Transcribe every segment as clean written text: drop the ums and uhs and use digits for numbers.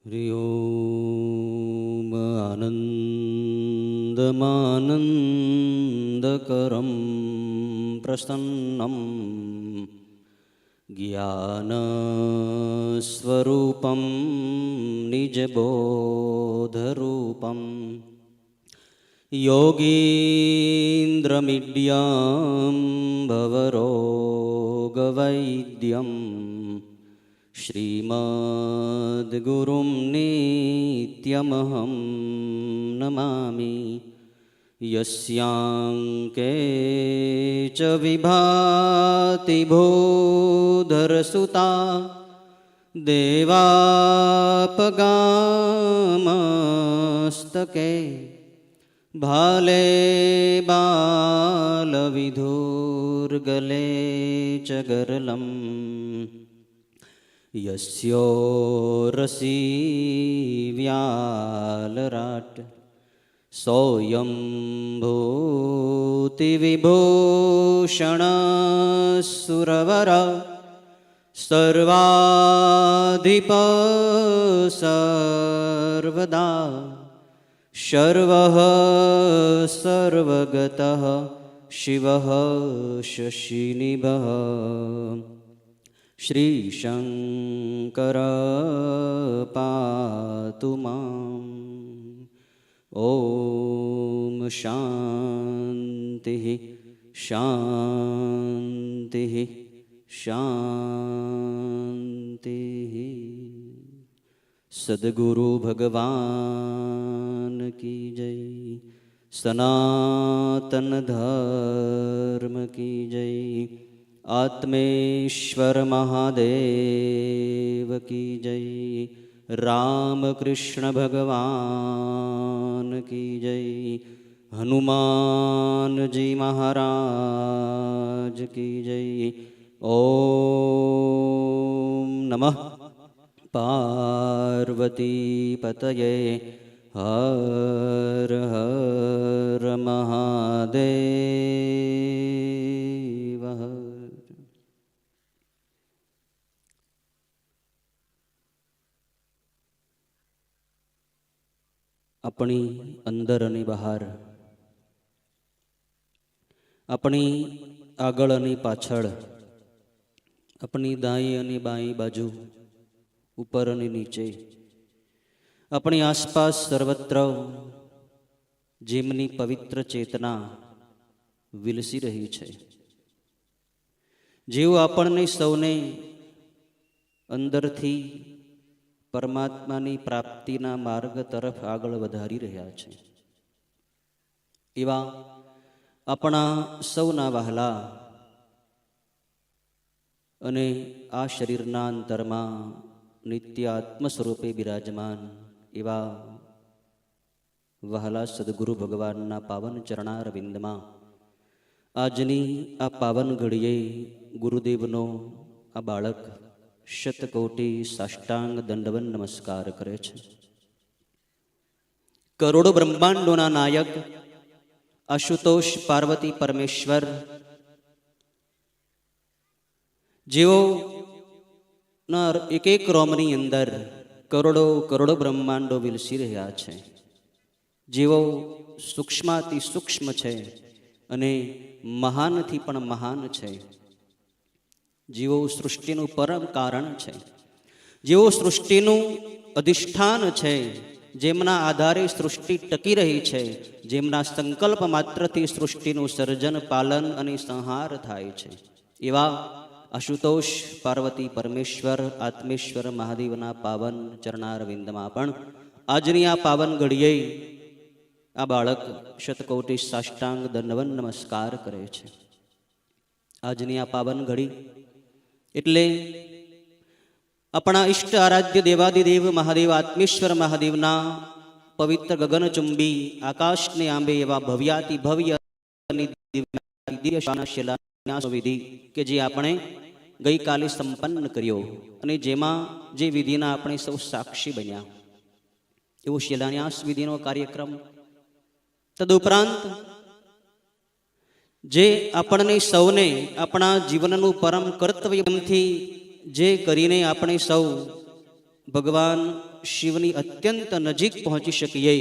हरि ओम आनन्दमानन्दकरं प्रसन्नं ज्ञानस्वरूपं निजबोधरूपं योगीन्द्रमीड्यां भवरोगवैद्यं श्रीमद्गुरुं नित्यमहं नमामि। यस्यांके च विभाति भूधरसुता देवापगामस्तके भाले बालविधुर्गले च गरलम् यस्योरसि व्यालराट् सोऽयं भूतिविभूषणः सर्वाधिप सर्वदा शर्वः सर्वगतः शिवः शशिनिभः श्रीशंकर पातु माम्। ओम शांति शांति शांति। सद्गुरु भगवान की जय। सनातन धर्म की जय। आत्मेश्वर महादेव की जय। रामकृष्ण भगवान की जय। हनुमान जी महाराज की जय। ओम नमः पार्वती पतये। हर हर महादेव। अपनी अंदर अने बहार, अपनी आगळ अने पाछळ, अपनी दाई अने बाई बाजू, ऊपर अने नीचे, अपनी आसपास सर्वत्र जेमनी पवित्र चेतना विलसी रही है। जेवो आपणे सौने अंदरथी परमात्मानी प्राप्तिना मार्ग तरफ आगळ वधारी रह्या छे, एवा अपना सौना वहाला अने आ शरीरना अंतरमां नित्य आत्म स्वरूपे विराजमान एवा वहाला सद्गुरु भगवानना पावन चरणारविंदमां आजनी आ पावन घड़ीए गुरुदेवनो आ बाळक शतकोटी साष्टांग दंडवन नमस्कार करे छे। करोड़ो ब्रह्मांडोना नायक आशुतोष पार्वती परमेश्वर जेओ ना एक एक रोमनी अंदर करोड़ो करोड़ो ब्रह्मांडो विलसी रह्या छे, जेओ सूक्ष्माति सूक्ष्म छे अने महान थी पण महान छे, जीवो सृष्टिनु परम कारण है, जेओ सृष्टिनु अधिष्ठान है, जेमना आधारे सृष्टि टकी रही है, जेमना संकल्प मात्रथी सृष्टिनु सर्जन पालन अने संहार थाय छे, एवा आशुतोष पार्वती परमेश्वर आत्मेश्वर महादेवना पावन चरणारविंदमां पण आजनी आ पावन घड़ीए आ बाळक शतकोटी साष्टांग दंडवन नमस्कार करे छे। आजनी आ पावन घड़ी एटले अपना इष्ट आराध्य देवादिदेव महादेव आत्मेश्वर महादेवना पवित्र गगनचुंबी आकाश ने आंबे एवा भव्याति भव्य दिव्य शिलान्यास विधि के जे आपणे गई काले संपन्न कर्यो अने जेमां जे विधिना आपणे सौ साक्षी बन्या एवो शिलान्यास विधिनो कार्यक्रम। तदुपरांत जे आपणे सौने अपना जीवननु परम कर्तव्यथी जे करीने આપણે સૌ ભગવાન શિવની અત્યંત નજીક પહોંચી શકીએ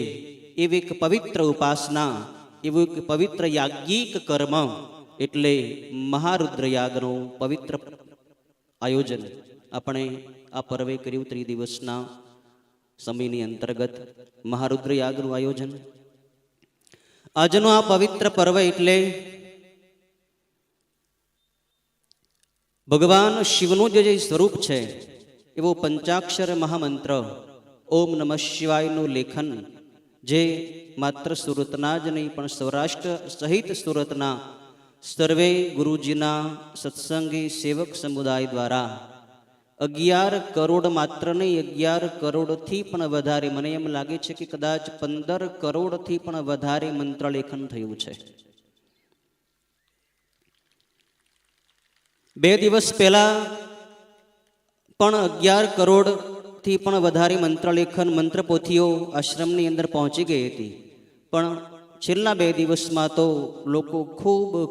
એવી એક પવિત્ર ઉપાસના, એવું એક પવિત્ર યાજ્ઞિક કર્મ એટલે મહારુદ્ર યાગનું પવિત્ર આયોજન આપણે આ પર્વે કર્યું. ત્રિદિવસના સમયની અંતર્ગત મહારુદ્ર યાગનું આયોજન. આજનો આ પવિત્ર પર્વ એટલે ભગવાન શિવનું જે સ્વરૂપ છે એવો પંચાક્ષર મહામંત્ર ઓમ નમઃ શિવાયનું લેખન, જે માત્ર સુરતના જ નહીં પણ સૌરાષ્ટ્ર સહિત સુરતના સર્વે ગુરુજીના સત્સંગી સેવક સમુદાય દ્વારા 11 કરોડ માત્ર નહીં, 11 કરોડથી પણ વધારે, મને એમ લાગે છે કે કદાચ 15 કરોડથી પણ વધારે મંત્રલેખન થયું છે. 2 દિવસ પહેલા પણ 11 કરોડથી પણ વધારે મંત્રલેખન મંત્રપોથીઓ આશ્રમની અંદર પહોંચી ગઈ હતી. પણ છેલ્લા 2 દિવસમાં તો લોકો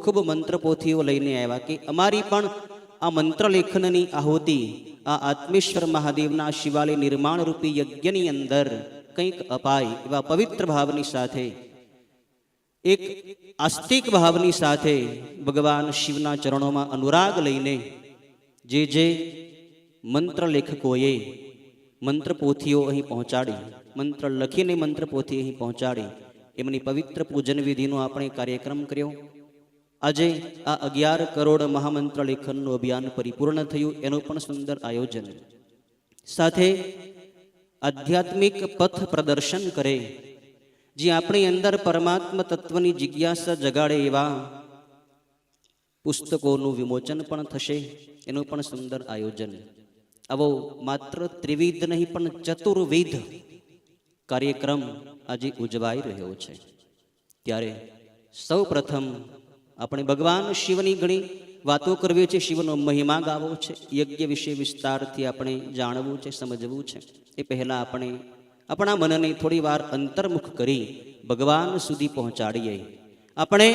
ખૂબ મંત્રપોથીઓ લઈને આવ્યા કે અમારી પણ આ મંત્રલેખનની આહુતિ આ આત્મેશ્વર મહાદેવના શિવાલય નિર્માણ રૂપી યજ્ઞની અંદર કંઈક અપાય એવા પવિત્ર ભાવની સાથે, એક આસ્તિક ભાવની સાથે ભગવાન શિવના ચરણોમાં અનુરાગ લઈને જે મંત્ર લેખકોએ મંત્રપોથીઓ અહીં પહોંચાડી, મંત્ર લખીને મંત્રપોથી અહીં પહોંચાડી, એમની પવિત્ર પૂજન વિધિનો આપણે કાર્યક્રમ કર્યો. આજે આ 11 કરોડ મહામંત્ર લેખનનું અભિયાન પરિપૂર્ણ થયું, એનું પણ સુંદર આયોજન. સાથે આધ્યાત્મિક પથ પ્રદર્શન કરે, જે આપણી અંદર પરમાત્મા તત્વની જિજ્ઞાસા જગાડે એવા પુસ્તકોનું વિમોચન પણ થશે, એનું પણ સુંદર આયોજન. આવો માત્ર ત્રિવિધ નહીં પણ ચતુર્વિધ કાર્યક્રમ આજે ઉજવાઈ રહ્યો છે. ત્યારે સૌ પ્રથમ આપણે ભગવાન શિવની ઘણી વાતો કરવી છે, શિવનો મહિમા ગાવો છે, યજ્ઞ વિશે વિસ્તારથી આપણે જાણવું છે, સમજવું છે. એ પહેલાં આપણે આપણા મનને થોડી વાર અંતર્મુખ કરી ભગવાન સુધી પહોંચાડીએ, આપણે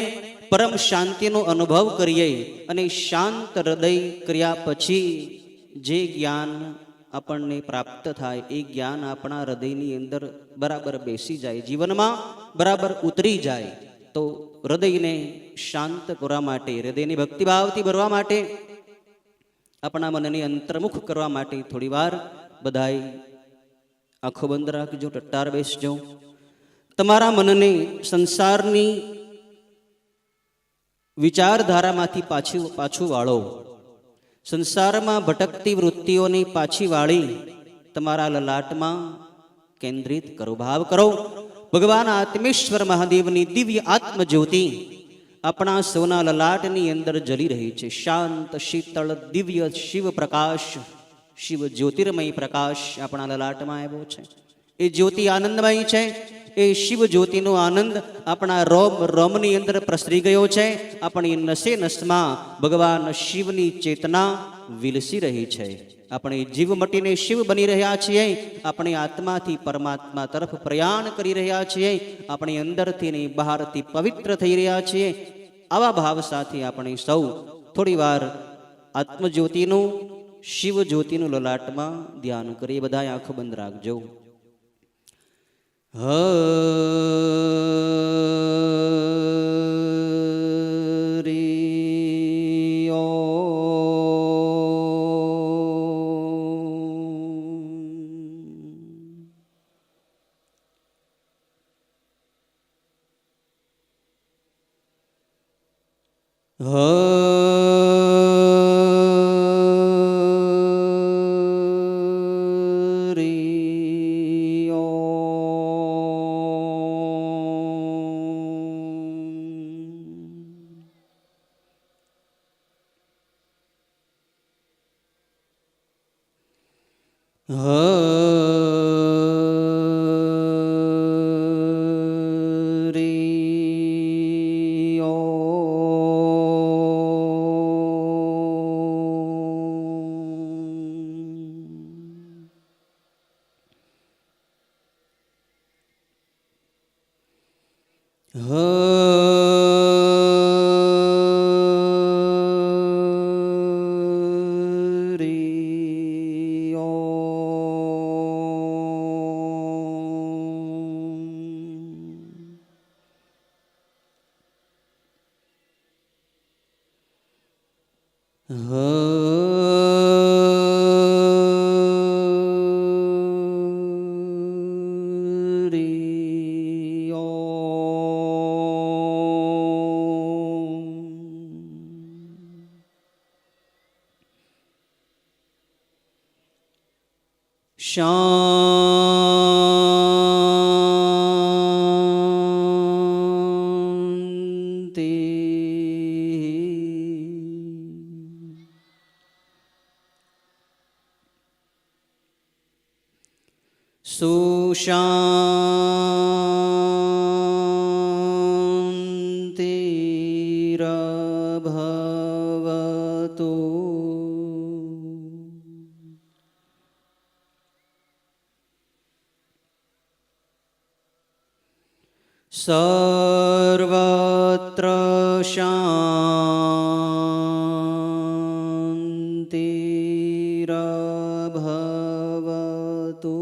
પરમ શાંતિનો અનુભવ કરીએ અને શાંત હૃદય કર્યા પછી જે જ્ઞાન આપણને પ્રાપ્ત થાય એ જ્ઞાન આપણા હૃદયની અંદર બરાબર બેસી જાય, જીવનમાં બરાબર ઉતરી જાય. તો હૃદયને શાંત કરવા માટે, હૃદયને ભક્તિભાવથી ભરવા માટે, આપણા મનને અંતર્મુખ કરવા માટે થોડી વાર બધાય આંખો બંધ રાખજો, ટટ્ટાર બેસજો. તમારા મનને સંસારની વિચારધારામાંથી પાછું વાળો, સંસારમાં ભટકતી વૃત્તિઓની પાછી વાળી તમારા લલાટમાં કેન્દ્રિત કરો. ભાવ કરો ભગવાન આત્મેશ્વર મહાદેવની દિવ્ય આત્મજ્યોતિ આપણા સૌના લલાટની અંદર જલી રહી છે. શાંત શીતળ દિવ્ય શિવ પ્રકાશ, શિવ જ્યોતિર્મય પ્રકાશ આપણા લલાટમાં આવ્યો છે. એ જ્યોતિ આનંદમય છે. એ શિવ જ્યોતિનો આનંદ આપણા રોમ રોમની અંદર પ્રસરી ગયો છે. આપણી નસે નસમાં ભગવાન શિવની ચેતના વિલસી રહી છે. આપણે જીવ મટીને શિવ બની રહ્યા છીએ. આપણે આત્માથી પરમાત્મા તરફ પ્રયાણ કરી રહ્યા છીએ. આપણી અંદરથી ને બહારથી પવિત્ર થઈ રહ્યા છીએ. આવા ભાવ સાથે આપણે સૌ થોડી વાર આત્મજ્યોતિનું, શિવ જ્યોતિનું લલાટમાં ધ્યાન કરીએ. બધા આંખો બંધ રાખજો. શાંતિ. સુશાંતિરભવતુ. સર્વત્ર શાંતિરભવતુ.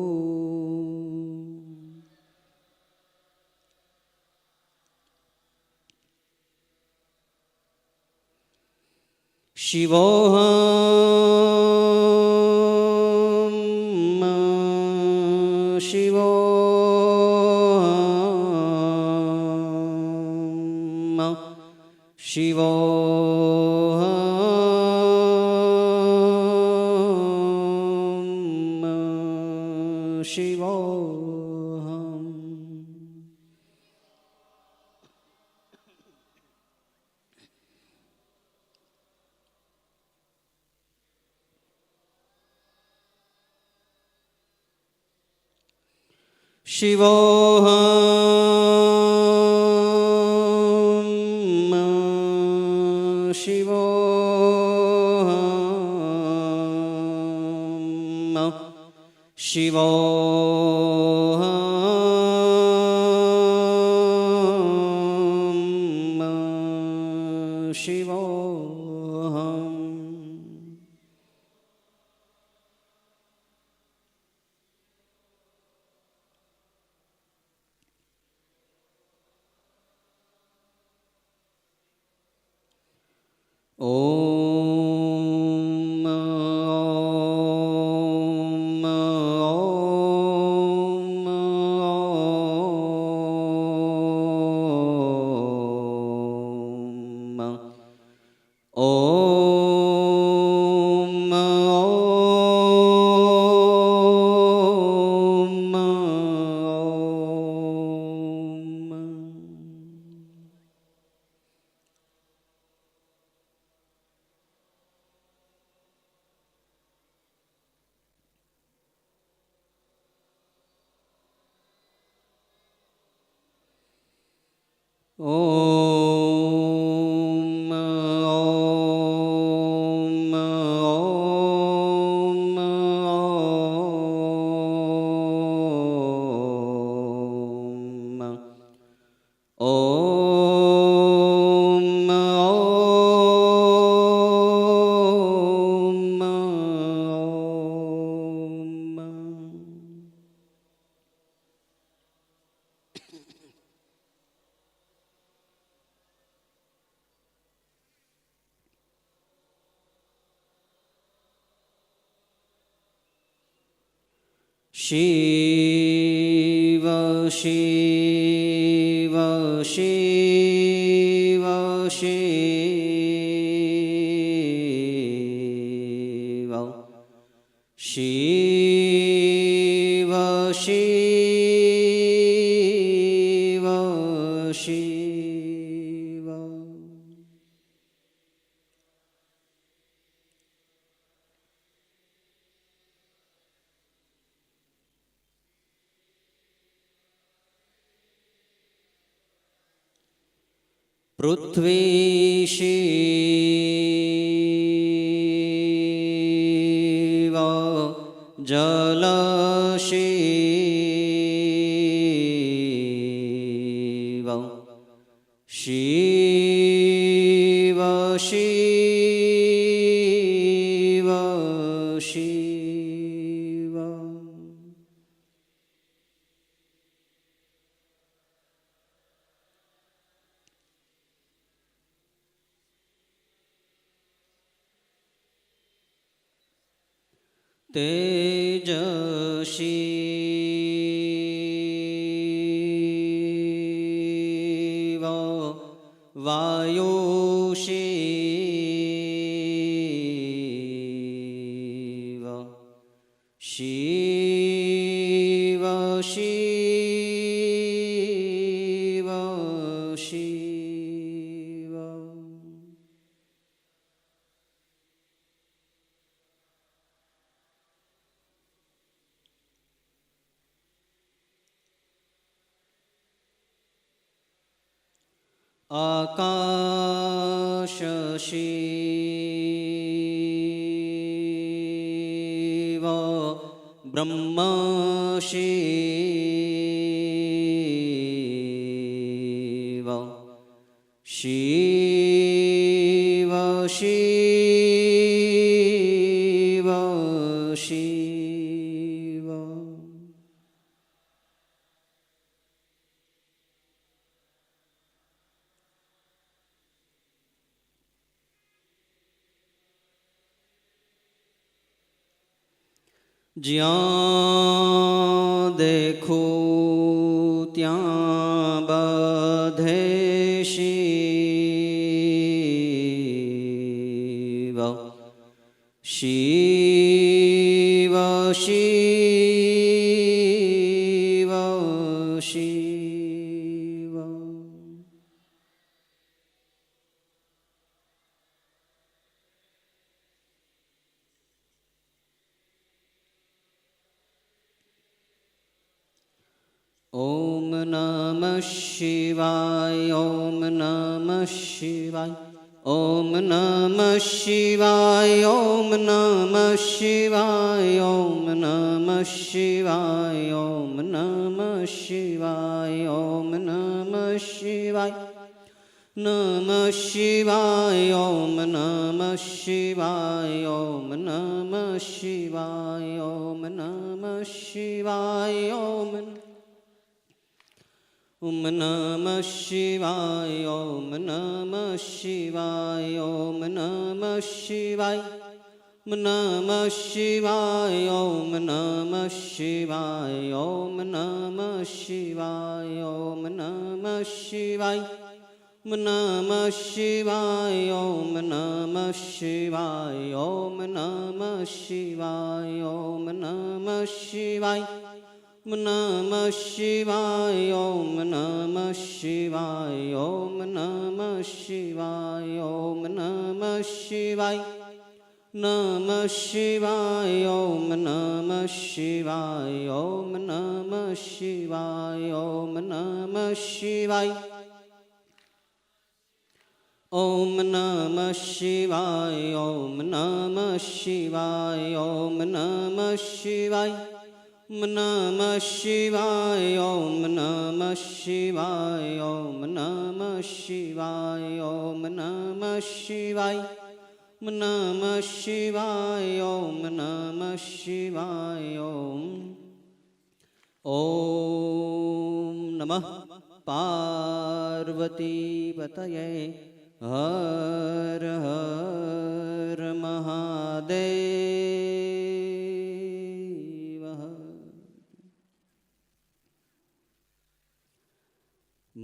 શિવોહમ શિવોહમ શિવોહમ શિવોહમ. શિવોહમ શિવોહમ શિવોહમ શિવોહમ. ઓમ ઓમ ઓમ ઓમ ઓમ ઓમ ઓમ ઓમ શિવ શિવ શિવ શિવ શિવ શિવ શિવ. પૃથ્વી શિવ જલ શિવ શિવ શિવ શિવ. તેજ શિવ વાયુ શિવ શિવ શિવ શિવ આકાશ શિવ બ્રહ્મ શિવ શિવ શિવ શિવ જ્યાં દેખું ત્યાં બધે શિવ શિવ શિવ શિવ ઓમ નમઃ શિવાય ઓમ નમઃ શિવાય ઓમ નમઃ શિવાય ઓમ નમઃ શિવાય ઓમ નમઃ શિવાય ઓમ નમઃ શિવાય ઓમ નમઃ શિવાય નમઃ શિવાય ઓમ નમઃ શિવાય ઓમ નમઃ શિવાય ઓમ નમઃ શિવાય ઓમ ઓમ નમઃ શિવાય ઓમ નમઃ શિવાય ઓમ નમઃ શિવાય નમઃ શિવાય ઓમ નમઃ શિવાય ઓમ નમઃ શિવાય ઓમ નમઃ શિવાય નમઃ શિવાય ઓમ નમઃ શિવાય ઓમ નમઃ શિવાય ઓમ નમઃ શિવાય નમઃ શિવાય ઓમ નમઃ શિવાય ઓમ નમઃ શિવાય ઓમ નમઃ શિવાય નમઃ શિવાય ઓમ નમઃ શિવાય ઓમ નમઃ શિવાય ઓમ નમઃ શિવાય ઓમ નમઃ શિવાય ઓમ નમઃ શિવાય ઓમ નમઃ શિવાય નમઃ શિવાય ઓમ નમઃ શિવાય ઓમ નમઃ શિવાય ઓમ નમઃ શિવાય નમઃ શિવાય ઓમ નમઃ શિવાય ઓમ નમઃ પાર્વતી પતયે હર હર મહાદેવ.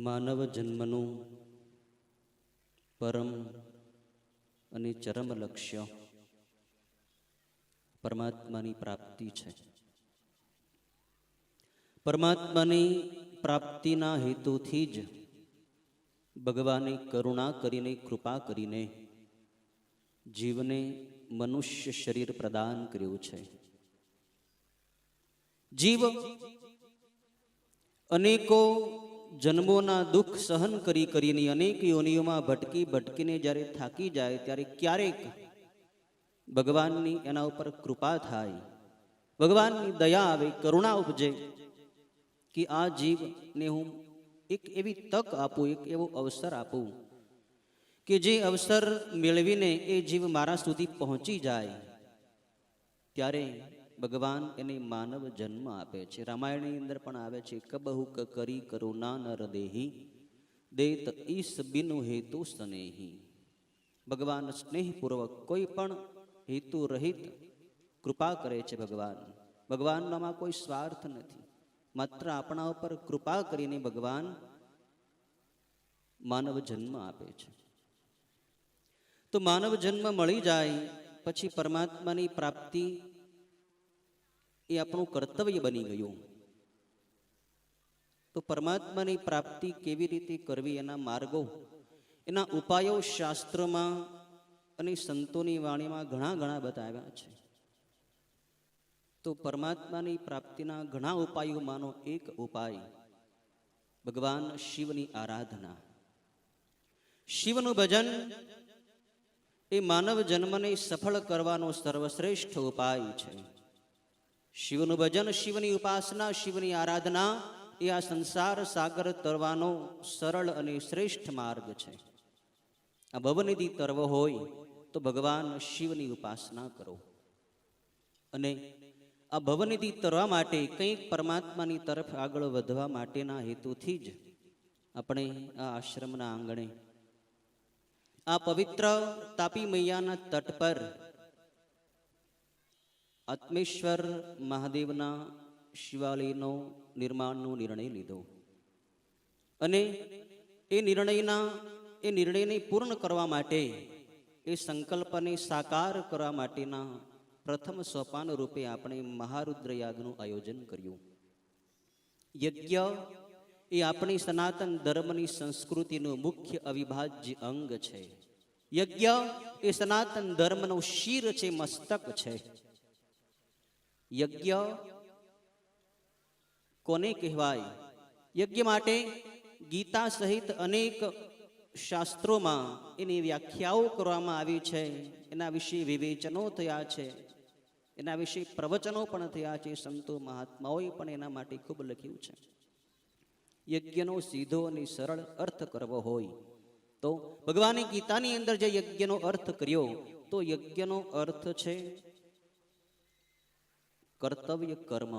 માનવ જન્મનું પરમ અને ચરમ લક્ષ્ય પરમાત્માની પ્રાપ્તિ છે. પરમાત્માની પ્રાપ્તિના હેતુથી જ ભગવાને કરુણા કરીને, કૃપા કરીને જીવને મનુષ્ય શરીર પ્રદાન કર્યું છે. જીવ અનેકો જન્મોના દુઃખ સહન કરીને અનેક યોનિઓમાં ભટકીને જ્યારે થાકી જાય ત્યારે ક્યારેક ભગવાનની એના ઉપર કૃપા થાય, ભગવાનની દયા આવે, કરુણા ઉપજે કે આ જીવને હું એક એવી તક આપું, એક એવો અવસર આપું કે જે અવસર મેળવીને એ જીવ મારા સુધી પહોંચી જાય. ત્યારે ભગવાન એને માનવ જન્મ આપે છે. રામાયણની અંદર પણ આવે છે, કબહુ કરી કરુણા નર દેહી દેત ઈસ બિનુ હેતુ સ્નેહી. ભગવાન સ્નેહપૂર્વક કોઈ પણ હેતુ રહિત કૃપા કરે છે. ભગવાનનામાં કોઈ સ્વાર્થ નથી, માત્ર આપણા ઉપર કૃપા કરીને ભગવાન માનવ જન્મ આપે છે. તો માનવ જન્મ મળી જાય પછી પરમાત્માની પ્રાપ્તિ એ આપણું કર્તવ્ય બની ગયું. તો પરમાત્માની પ્રાપ્તિ કેવી રીતે કરવી, એના માર્ગો, એના ઉપાયો શાસ્ત્રમાં અને સંતોની વાણીમાં ઘણા ઘણા બતાવ્યા છે. તો પરમાત્માની પ્રાપ્તિના ઘણા ઉપાયોમાંનો એક ઉપાય ભગવાન શિવની આરાધના. શિવનું ભજન એ માનવ જન્મને સફળ કરવાનો સર્વશ્રેષ્ઠ ઉપાય છે. શિવનું ભજન, શિવની ઉપાસના, શિવની આરાધના એ આ સંસાર સાગર તરવાનો સરળ અને શ્રેષ્ઠ માર્ગ છે. આ ભવનિધિ તરવો હોય તો ભગવાન શિવની ઉપાસના કરો. અને આ ભવનિધિ તરવા માટે કંઈક પરમાત્માની તરફ આગળ વધવા માટેના હેતુથી જ આપણે આ આશ્રમના આંગણે આ પવિત્ર તાપી મૈયાના તટ પર આત્મેશ્વર મહાદેવના શિવાલયનો નિર્માણનો નિર્ણય લીધો. અને એ નિર્ણયને પૂર્ણ કરવા માટે, એ સંકલ્પને સાકાર કરવા માટેના પ્રથમ સોપાન રૂપે આપણે મહારુદ્ર યાગનું આયોજન કર્યું. યજ્ઞ એ આપણી સનાતન ધર્મની સંસ્કૃતિનું મુખ્ય અવિભાજ્ય અંગ છે. યજ્ઞ એ સનાતન ધર્મનું શિર છે, મસ્તક છે. યજ્ઞ કોને કહેવાય? યજ્ઞ માટે ગીતા સહિત અનેક શાસ્ત્રોમાં એની વ્યાખ્યાઓ કરવામાં આવી છે. એના વિશે વિવેચનો થયા છે, એના વિશે પ્રવચનો પણ થયા છે. સંતો મહાત્માઓએ પણ એના માટે ખૂબ લખ્યું છે. યજ્ઞનો સીધો અને સરળ અર્થ કરવો હોય તો ભગવાને ગીતાની અંદર જે યજ્ઞનો અર્થ કર્યો, તો યજ્ઞનો અર્થ છે કર્તવ્ય કર્મ.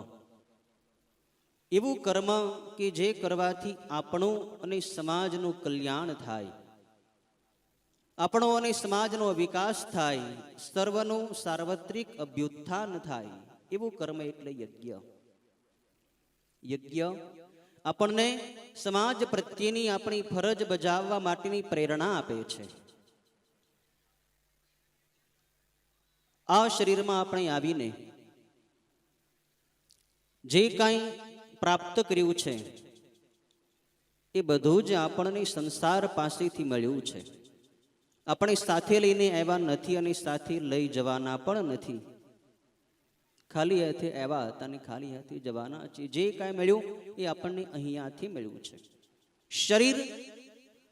એવું કર્મ કે જે કરવાથી આપણું અને સમાજનું કલ્યાણ થાય, આપણો અને સમાજનો વિકાસ થાય, સર્વનું સાર્વત્રિક અભ્યુત્થાન થાય. એવું કર્મ એટલે યજ્ઞ. યજ્ઞ આપણને સમાજ પ્રત્યેની આપણી ફરજ બજાવવા માટેની પ્રેરણા આપે છે. આ શરીરમાં આપણે આવીને જે કાંઈ પ્રાપ્ત કર્યું છે એ બધું જ આપણને સંસાર પાસેથી મળ્યું છે. આપણે સાથે લઈને આવ્યા નથી અને સાથે લઈ જવાના પણ નથી. ખાલી હાથે આવ્યા હતા અને ખાલી હાથે જવાના છે. જે કાંઈ મળ્યું એ આપણને અહીંયાથી મળ્યું છે. શરીર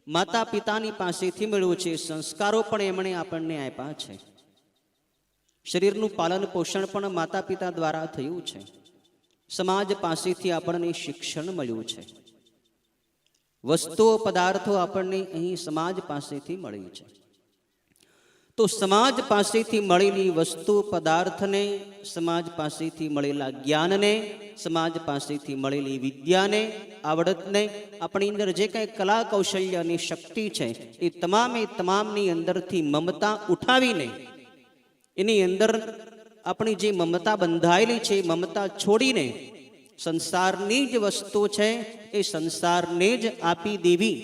માતા પિતાની પાસેથી મળ્યું છે. સંસ્કારો પણ એમણે આપણને આપ્યા છે. શરીરનું પાલન પોષણ પણ માતા પિતા દ્વારા થયું છે. સમાજ પાસેથી આપણને શિક્ષણ મળ્યું છે. વસ્તુઓ પદાર્થો આપણને અહીં સમાજ પાસેથી મળી છે. તો સમાજ પાસેથી મળેલી વસ્તુ પદાર્થને, સમાજ પાસેથી મળેલા જ્ઞાનને, સમાજ પાસેથી મળેલી વિદ્યાને, આવડતને, આપણી અંદર જે કાંઈ કલા કૌશલ્ય અને શક્તિ છે એ તમામની અંદરથી મમતા ઉઠાવીને, એની અંદર આપણી જે મમતા બંધાયેલી છે, મમતા છોડીને સંસારની જ વસ્તુ છે એ સંસારને જ આપી દેવી,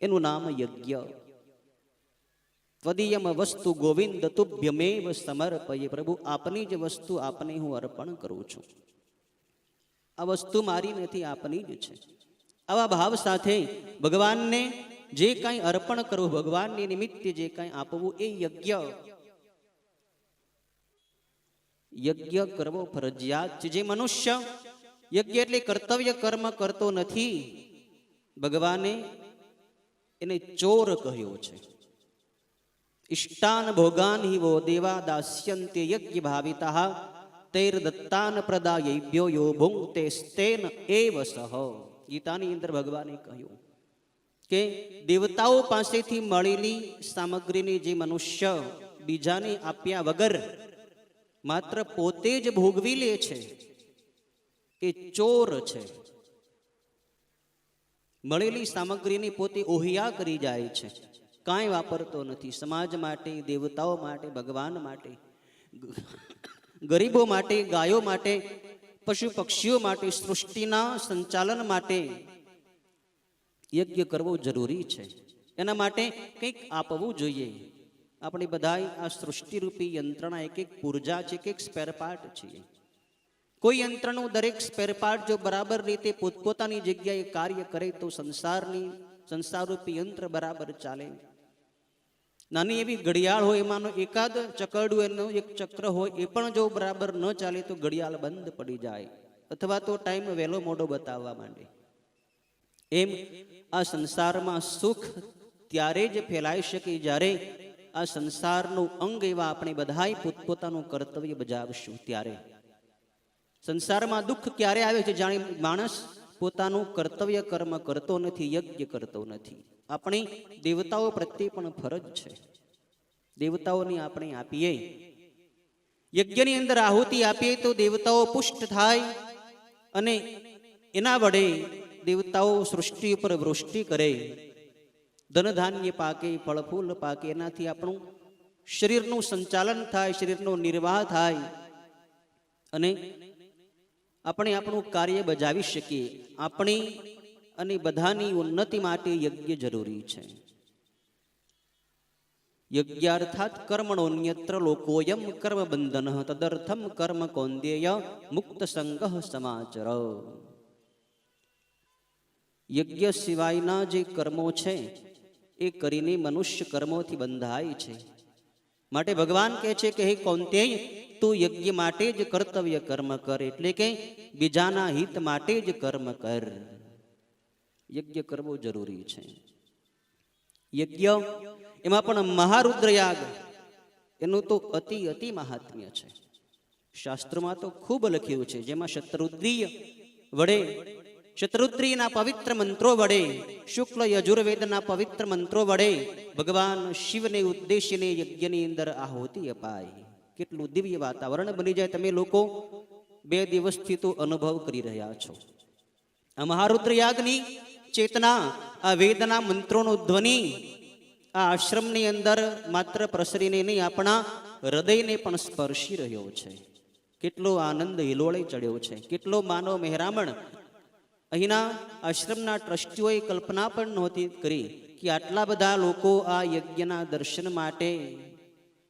એનું નામ યજ્ઞ. ત્વદીયમ વસ્તુ ગોવિંદ તુભ્યમેવ સમર્પયે. પ્રભુ, આપની જ વસ્તુ આપને હું અર્પણ કરું છું. આ વસ્તુ મારી નથી, આપની જ છે. આવા ભાવ સાથે ભગવાનને જે કાંઈ અર્પણ કરવું, ભગવાનને નિમિત્તે જે કાંઈ આપવું, એ યજ્ઞ. યજ્ઞ કરવો ફરજિયાત છે. જે મનુષ્ય યજ્ઞ એટલે કર્તવ્ય કર્મ કરતો નથી, ભગવાને એને ચોર કહ્યો છે. ઇષ્ટાન ભોગાન હિ વો દેવા દાસ્યંતે યજ્ઞ ભાવિતા તૈર દત્તાન પ્રદાયેભ્યો યો ભુંક્તે સ્તેન એવ સહ. ગીતાની અંદર ભગવાને કહ્યું કે દેવતાઓ પાસેથી મળેલી સામગ્રીને જે મનુષ્ય બીજાને આપ્યા વગર માત્ર પોતે જ ભોગવી લે છે, એ ચોર છે. મળેલી સામગ્રીને પોતે ઓહિયા કરી જાય છે, કાંઈ વાપરતો નથી. સમાજ માટે, દેવતાઓ માટે, ભગવાન માટે, ગરીબો માટે, ગાયો માટે, પશુ પક્ષીઓ માટે, સૃષ્ટિના સંચાલન માટે યજ્ઞ કરવો જરૂરી છે. એના માટે કંઈક આપવું જોઈએ. આપણે બધા આ સૃષ્ટિરૂપી યંત્રણા એક એક પૂર્જા છે, એક સ્પેર પાર્ટ છીએ. કોઈ યંત્રનું દરેક સ્પેરપાર્ટ જો બરાબર રીતે પોતપોતાની જગ્યાએ કાર્ય કરે તો સંસારરૂપી યંત્ર બરાબર ચાલે. નાની એવી ઘડિયાળ હોય, એમાંનો એકાદ ચકરડું એનો એક ચક્ર હોય, એ પણ જો બરાબર ન ચાલે તો ઘડિયાળ બંધ પડી જાય, અથવા તો ટાઈમ વહેલો મોડો બતાવવા માંડે. એમ આ સંસારમાં સુખ ત્યારે જ ફેલાઈ શકે જ્યારે આ સંસારનું અંગ એવા આપણે બધાય પોતપોતાનું કર્તવ્ય બજાવશું ત્યારે. સંસારમાં દુઃખ ક્યારે આવે છે? જાણે માણસ પોતાનું કર્તવ્ય કર્મ કરતો નથી, યજ્ઞ કરતો નથી. આપણી દેવતાઓ પ્રત્યે પણ ફરજ છે. દેવતાઓની આપણે આપીએ, યજ્ઞની અંદર આહુતિ આપીએ તો દેવતાઓ પુષ્ટ થાય અને એના વડે દેવતાઓ સૃષ્ટિ ઉપર વૃષ્ટિ કરે, ધન ધાન્ય પાકે, ફળ ફૂલ પાકે, એનાથી આપણું શરીરનું સંચાલન થાય, શરીરનો નિર્વાહ થાય અને આપણે આપણું કાર્ય બજાવી શકીએ. આપણી અને બધાની ઉન્નતિ માટે યજ્ઞ જરૂરી છે. યજ્ઞાર્થાત કર્મણોન્યત્ર લોકોયમ કર્મ બંધન તદર્થમ કર્મ કૌંદેય મુક્ત સંગઃ સમાચર. યજ્ઞ સિવાયના જે કર્મો છે એ કરીને મનુષ્ય કર્મોથી બંધાય છે. માટે ભગવાન કહે છે કે હે કૌંતેય, તું યજ્ઞ માટે જ કર્તવ્ય કર્મ કર, એટલે કે બીજાના હિત માટે જ કર્મ કર. યજ્ઞ કરવો જરૂરી છે. યજ્ઞ એમાં પણ મહારુદ્ર યાગ, એનું તો અતિ અતિ મહાત્મ્ય છે. શાસ્ત્રોમાં તો ખૂબ લખ્યું છે, જેમાં શતરુદ્રીના પવિત્ર મંત્રો વડે, શુક્લ યજુર્વેદના પવિત્ર મંત્રો વડે ભગવાન શિવને ઉદ્દેશીને યજ્ઞની અંદર આહુતિ અપાય. કેટલું દિવ્ય વાતાવરણ બની જાય. તમે લોકો 2 દિવસથી તો અનુભવ કરી રહ્યા છો. આ મહારુદ્ર યાગની ચેતના, આ વેદના મંત્રોનો ધ્વનિ આ આશ્રમની અંદર માત્ર પ્રસરીને નહીં, આપણા હૃદયને પણ સ્પર્શી રહ્યો છે. કેટલો આનંદ હિલોળે ચડ્યો છે, કેટલો માનવ મહેરામણ. અહીંના આશ્રમના ટ્રસ્ટીઓએ કલ્પના પણ નહોતી કરી કે આટલા બધા લોકો આ યજ્ઞના દર્શન માટે,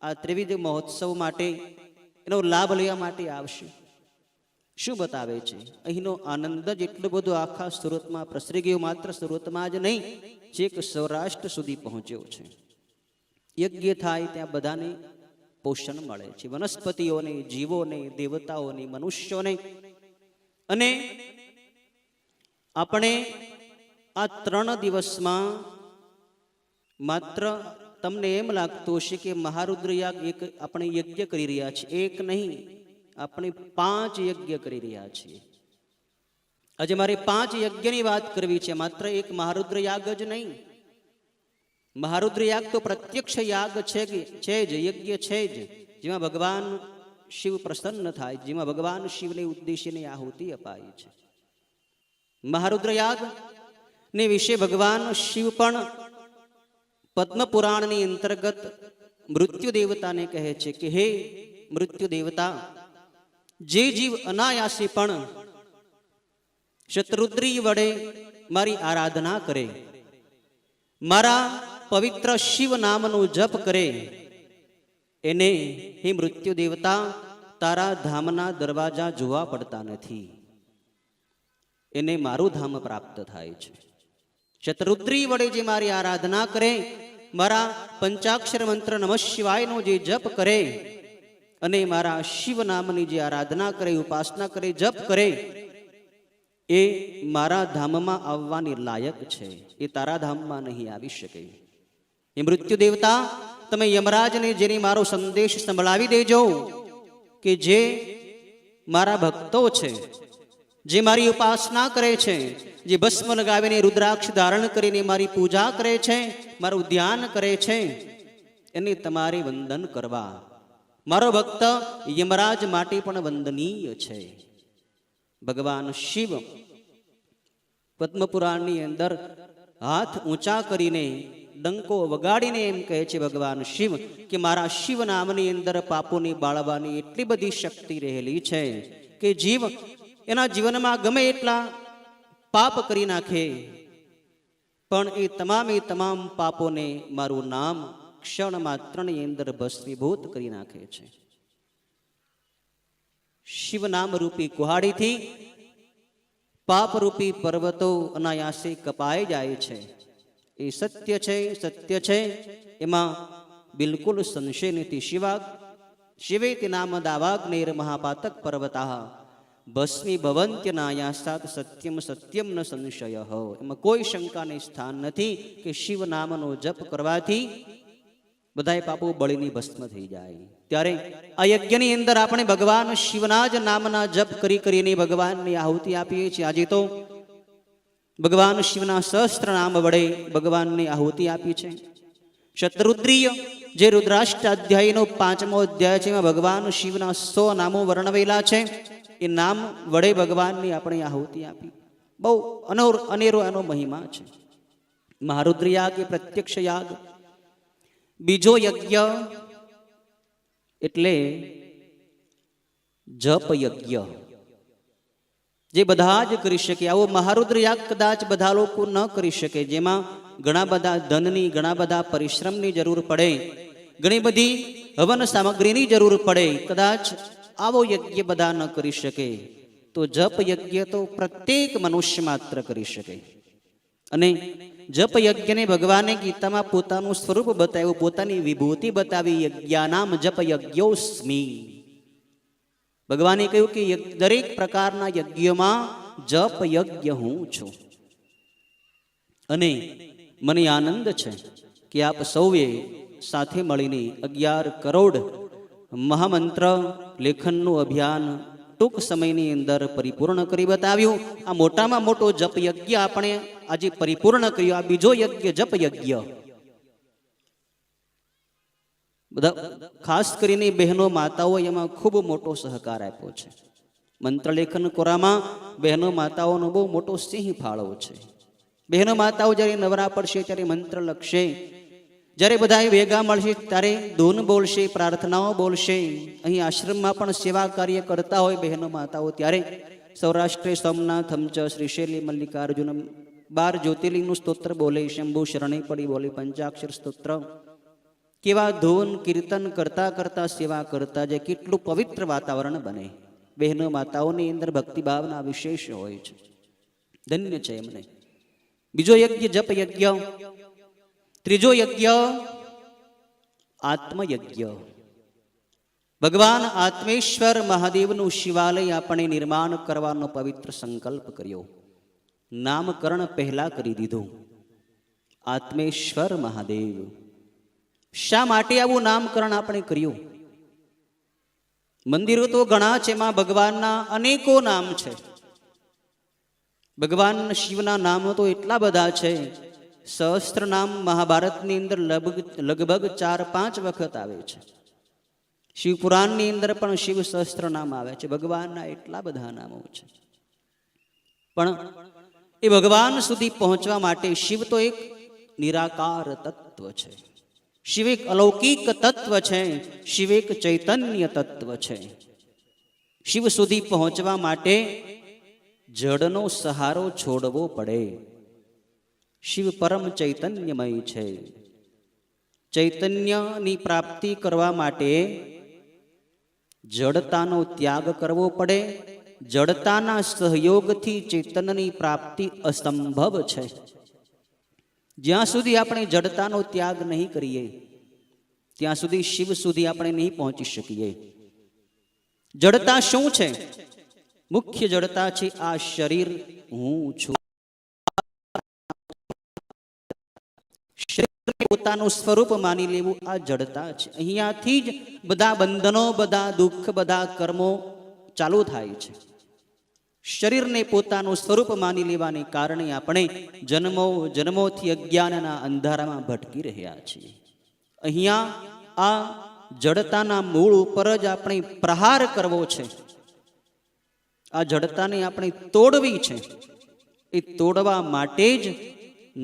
આ ત્રિવિધ મહોત્સવ માટે, એનો લાભ લેવા માટે આવશે. શું બતાવે છે? અહીંનો આનંદ જ એટલો બધો આખા સુરતમાં પ્રસરી ગયો. માત્ર સુરતમાં જ નહીં, છેક સૌરાષ્ટ્ર સુધી પહોંચ્યો છે. યજ્ઞ થાય ત્યાં બધાને પોષણ મળે છે, વનસ્પતિઓને, જીવોને, દેવતાઓને, મનુષ્યોને. અને આપણે આ 3 દિવસમાં માત્ર તમને એમ લાગતું હશે કે મહારુદ્ર યાગ એક આપણે યજ્ઞ કરી રહ્યા છીએ. એક નહીં, આપણે 5 યજ્ઞ કરી રહ્યા છીએ. આજે મારે 5 યજ્ઞની વાત કરવી છે, માત્ર એક મહારુદ્ર યાગ જ નહીં. મહારુદ્ર યાગ તો પ્રત્યક્ષ યાગ છે જ, યજ્ઞ છે જ, જેમાં ભગવાન શિવ પ્રસન્ન થાય, જેમાં ભગવાન શિવને ઉદ્દેશીને આહુતિ અપાય છે. મહારુદ્ર યાગ ને વિશે ભગવાન શિવ પણ પદ્મ પુરાણની અંતર્ગત મૃત્યુ દેવતાને કહે છે કે હે મૃત્યુ દેવતા, જે જીવ અનાયાસે પણ શતરુદ્રી વડે મારી આરાધના કરે, મારા પવિત્ર શિવ નામનો જપ કરે, એને હે મૃત્યુ દેવતા તારા ધામના દરવાજા જોવા પડતા નથી, એને મારું ધામ પ્રાપ્ત થાય છે. શતરુદ્રી વડે જે મારી આરાધના કરે, મારા પંચાક્ષર મંત્ર નમઃ શિવાયનો જે જપ કરે અને મારા શિવ નામની જે આરાધના કરે, ઉપાસના કરે, જપ કરે, એ મારા ધામમાં આવવાની લાયક છે. એ તારા ધામમાં નહીં આવી શકે. એ મૃત્યુ દેવતા, તમે યમરાજને જેને મારો સંદેશ સંભળાવી દેજો કે જે મારા ભક્તો છે, જે મારી ઉપાસના કરે છે, જે ભસ્મ લગાવીને રુદ્રાક્ષ ધારણ કરીને મારી પૂજા કરે છે, મારું ધ્યાન કરે છે, એને તમારે વંદન કરવા. મારો ભક્ત યમરાજ માટે પણ વંદનીય છે. ભગવાન શિવ પદ્મપુરાણની અંદર હાથ ઊંચા કરીને, ડંકો વગાડીને એમ કહે છે ભગવાન શિવ કે મારા શિવ નામની અંદર પાપોને બાળવાની એટલી બધી શક્તિ રહેલી છે કે જીવ એના જીવનમાં ગમે એટલા પાપ કરી નાખે, પણ એ તમામ પાપોને મારું નામ ક્ષણ માત્રની અંદર ભસ્મીભૂત કરી નાખે છે. શિવ નામ રૂપી કુહાડીથી પાપરૂપી પર્વતો અનાયાસે કપાઈ જાય છે. એ સત્ય છે, એમાં બિલકુલ સંશય નથી. શિવેતિ નામ દાવાગ્નેર મહાપાતક પર્વતા ભસ્મી ભવંત્યનાયાસાત સત્યમ ન સંશય. એમાં કોઈ શંકાને સ્થાન નથી કે શિવ નામનો જપ કરવાથી બધાય પાપો બળીની ભસ્મ થઈ જાય. ત્યારે આ યજ્ઞની અંદર આપણે ભગવાન શિવના જ નામના જપ કરીને ભગવાનની આહુતિ આપીએ છીએ. આજે તો ભગવાન શિવના સહસ્ત્ર નામ વડે ભગવાનની આહુતિ આપી છે. શતરુદ્રીય જે રુદ્રાષ્ટાધ્યાયનો 5મો અધ્યાય છે, એમાં ભગવાન શિવના 100 નામો વર્ણવેલા છે. એ નામ વડે ભગવાનની આપણે આહુતિ આપી. બહુ અનેરો એનો મહિમા છે. મહારુદ્ર યાગ એ પ્રત્યક્ષ યાગ. બીજો યજ્ઞ એટલે જપ યજ્ઞ, જે બધા જ કરી શકે. આવો મહારુદ્ર યાગ કદાચ બધા લોકો ન કરી શકે, જેમાં ઘણા બધા ધનની, ઘણા બધા પરિશ્રમની જરૂર પડે, ઘણી બધી હવન સામગ્રીની જરૂર પડે. કદાચ આવો યજ્ઞ બધા ન કરી શકે, તો જપ યજ્ઞ તો પ્રત્યેક મનુષ્ય માત્ર કરી શકે. અને જપ યજ્ઞને ભગવાને ગીતામાં પોતાનું સ્વરૂપ બતાવ્યું, પોતાની વિભૂતિ બતાવી. યજ્ઞાનામ જપ યજ્ઞોસ્મિ. ભગવાને કહ્યું કે દરેક પ્રકારના યજ્ઞમાં જપ યજ્ઞ હું છું. અને મને આનંદ છે કે આપ સૌએ સાથે મળીને 11 કરોડ મહામંત્ર લેખનનું અભિયાન ટૂંક સમયની અંદર પરિપૂર્ણ કરી બતાવ્યું. આ મોટામાં મોટો જપ યજ્ઞ આપણે આજે પરિપૂર્ણ કર્યો. આ બીજો યજ્ઞ જપ યજ્ઞ. બધા ખાસ કરીને બહેનો માતાઓ એમાં ખૂબ મોટો સહકાર આપ્યો છે. મંત્રલેખન કોરામાં બહેનો માતાઓનો બહુ મોટો સિંહ ફાળો છે. બહેનો માતાઓ જ્યારે નવરા પડશે ત્યારે મંત્ર લખશે, જ્યારે બધા ભેગા મળશે ત્યારે ધૂન બોલશે, પ્રાર્થનાઓ બોલશે. અહીં આશ્રમમાં પણ સેવા કાર્ય કરતા હોય બહેનો માતાઓ, ત્યારે સૌરાષ્ટ્રે સોમનાથ હમચ શ્રીશૈલી મલ્લિકાર્જુન 12 જ્યોતિર્લિંગનું સ્તોત્ર બોલે, શંભુ શરણે પડી બોલે, પંચાક્ષર સ્તોત્ર. કેવા ધૂન કીર્તન કરતા કરતા સેવા કરતા જાય, કેટલું પવિત્ર વાતાવરણ બને. બહેનો માતાઓની અંદર ભક્તિભાવના વિશેષ હોય છે. ધન્ય છે એમને. બીજો યજ્ઞ જપ યજ્ઞ. ત્રીજો યજ્ઞ આત્મયજ્ઞ. ભગવાન આત્મેશ્વર મહાદેવનું શિવાલય આપણે નિર્માણ કરવાનો પવિત્ર સંકલ્પ કર્યો. નામકરણ પહેલા કરી દીધું, આત્મેશ્વર મહાદેવ. શા માટે આવું નામકરણ આપણે કર્યું? મંદિરો તો ઘણા છે, એમાં ભગવાનના અનેકો નામ છે. ભગવાન શિવના નામ તો એટલા બધા છે. સહસ્ત્ર નામ મહાભારતની અંદર લગભગ 4-5 વખત આવે છે. શિવપુરાણની અંદર પણ શિવ સહસ્ત્ર નામ આવે છે. ભગવાનના એટલા બધા નામો છે. પણ એ ભગવાન સુધી પહોંચવા માટે શિવ તો એક નિરાકાર તત્વ છે. શિવ એક અલૌકિક તત્વ છે. શિવ એક ચૈતન્ય તત્વ છે. શિવ સુધી પહોંચવા માટે જડનો સહારો છોડવો પડે. શિવ પરમ ચૈતન્યમય છે. ચૈતન્યની પ્રાપ્તિ કરવા માટે જડતાનો ત્યાગ કરવો પડે. જડતાના સહયોગથી ચૈતન્યની પ્રાપ્તિ અસંભવ છે. જ્યાં સુધી આપણે જડતાનો ત્યાગ નહીં કરીએ ત્યાં સુધી શિવ સુધી આપણે નહીં પહોંચી શકીએ. જડતા શું છે? મુખ્ય જડતા છે આ શરીર હું છું. શરીરને પોતાનું સ્વરૂપ માની લેવું આ જડતા છે. અહીંયાથી જ બધા બંધનો, બધા દુઃખ, બધા કર્મો ચાલુ થાય છે. શરીરને પોતાનું સ્વરૂપ માની લેવાને કારણે આપણે જન્મોથી અજ્ઞાનના અંધારામાં ભટકી રહ્યા છીએ. અહીંયા આ જડતાના મૂળ ઉપર જ આપણે પ્રહાર કરવો છે. આ જડતાને આપણે તોડવી છે. એ તોડવા માટે જ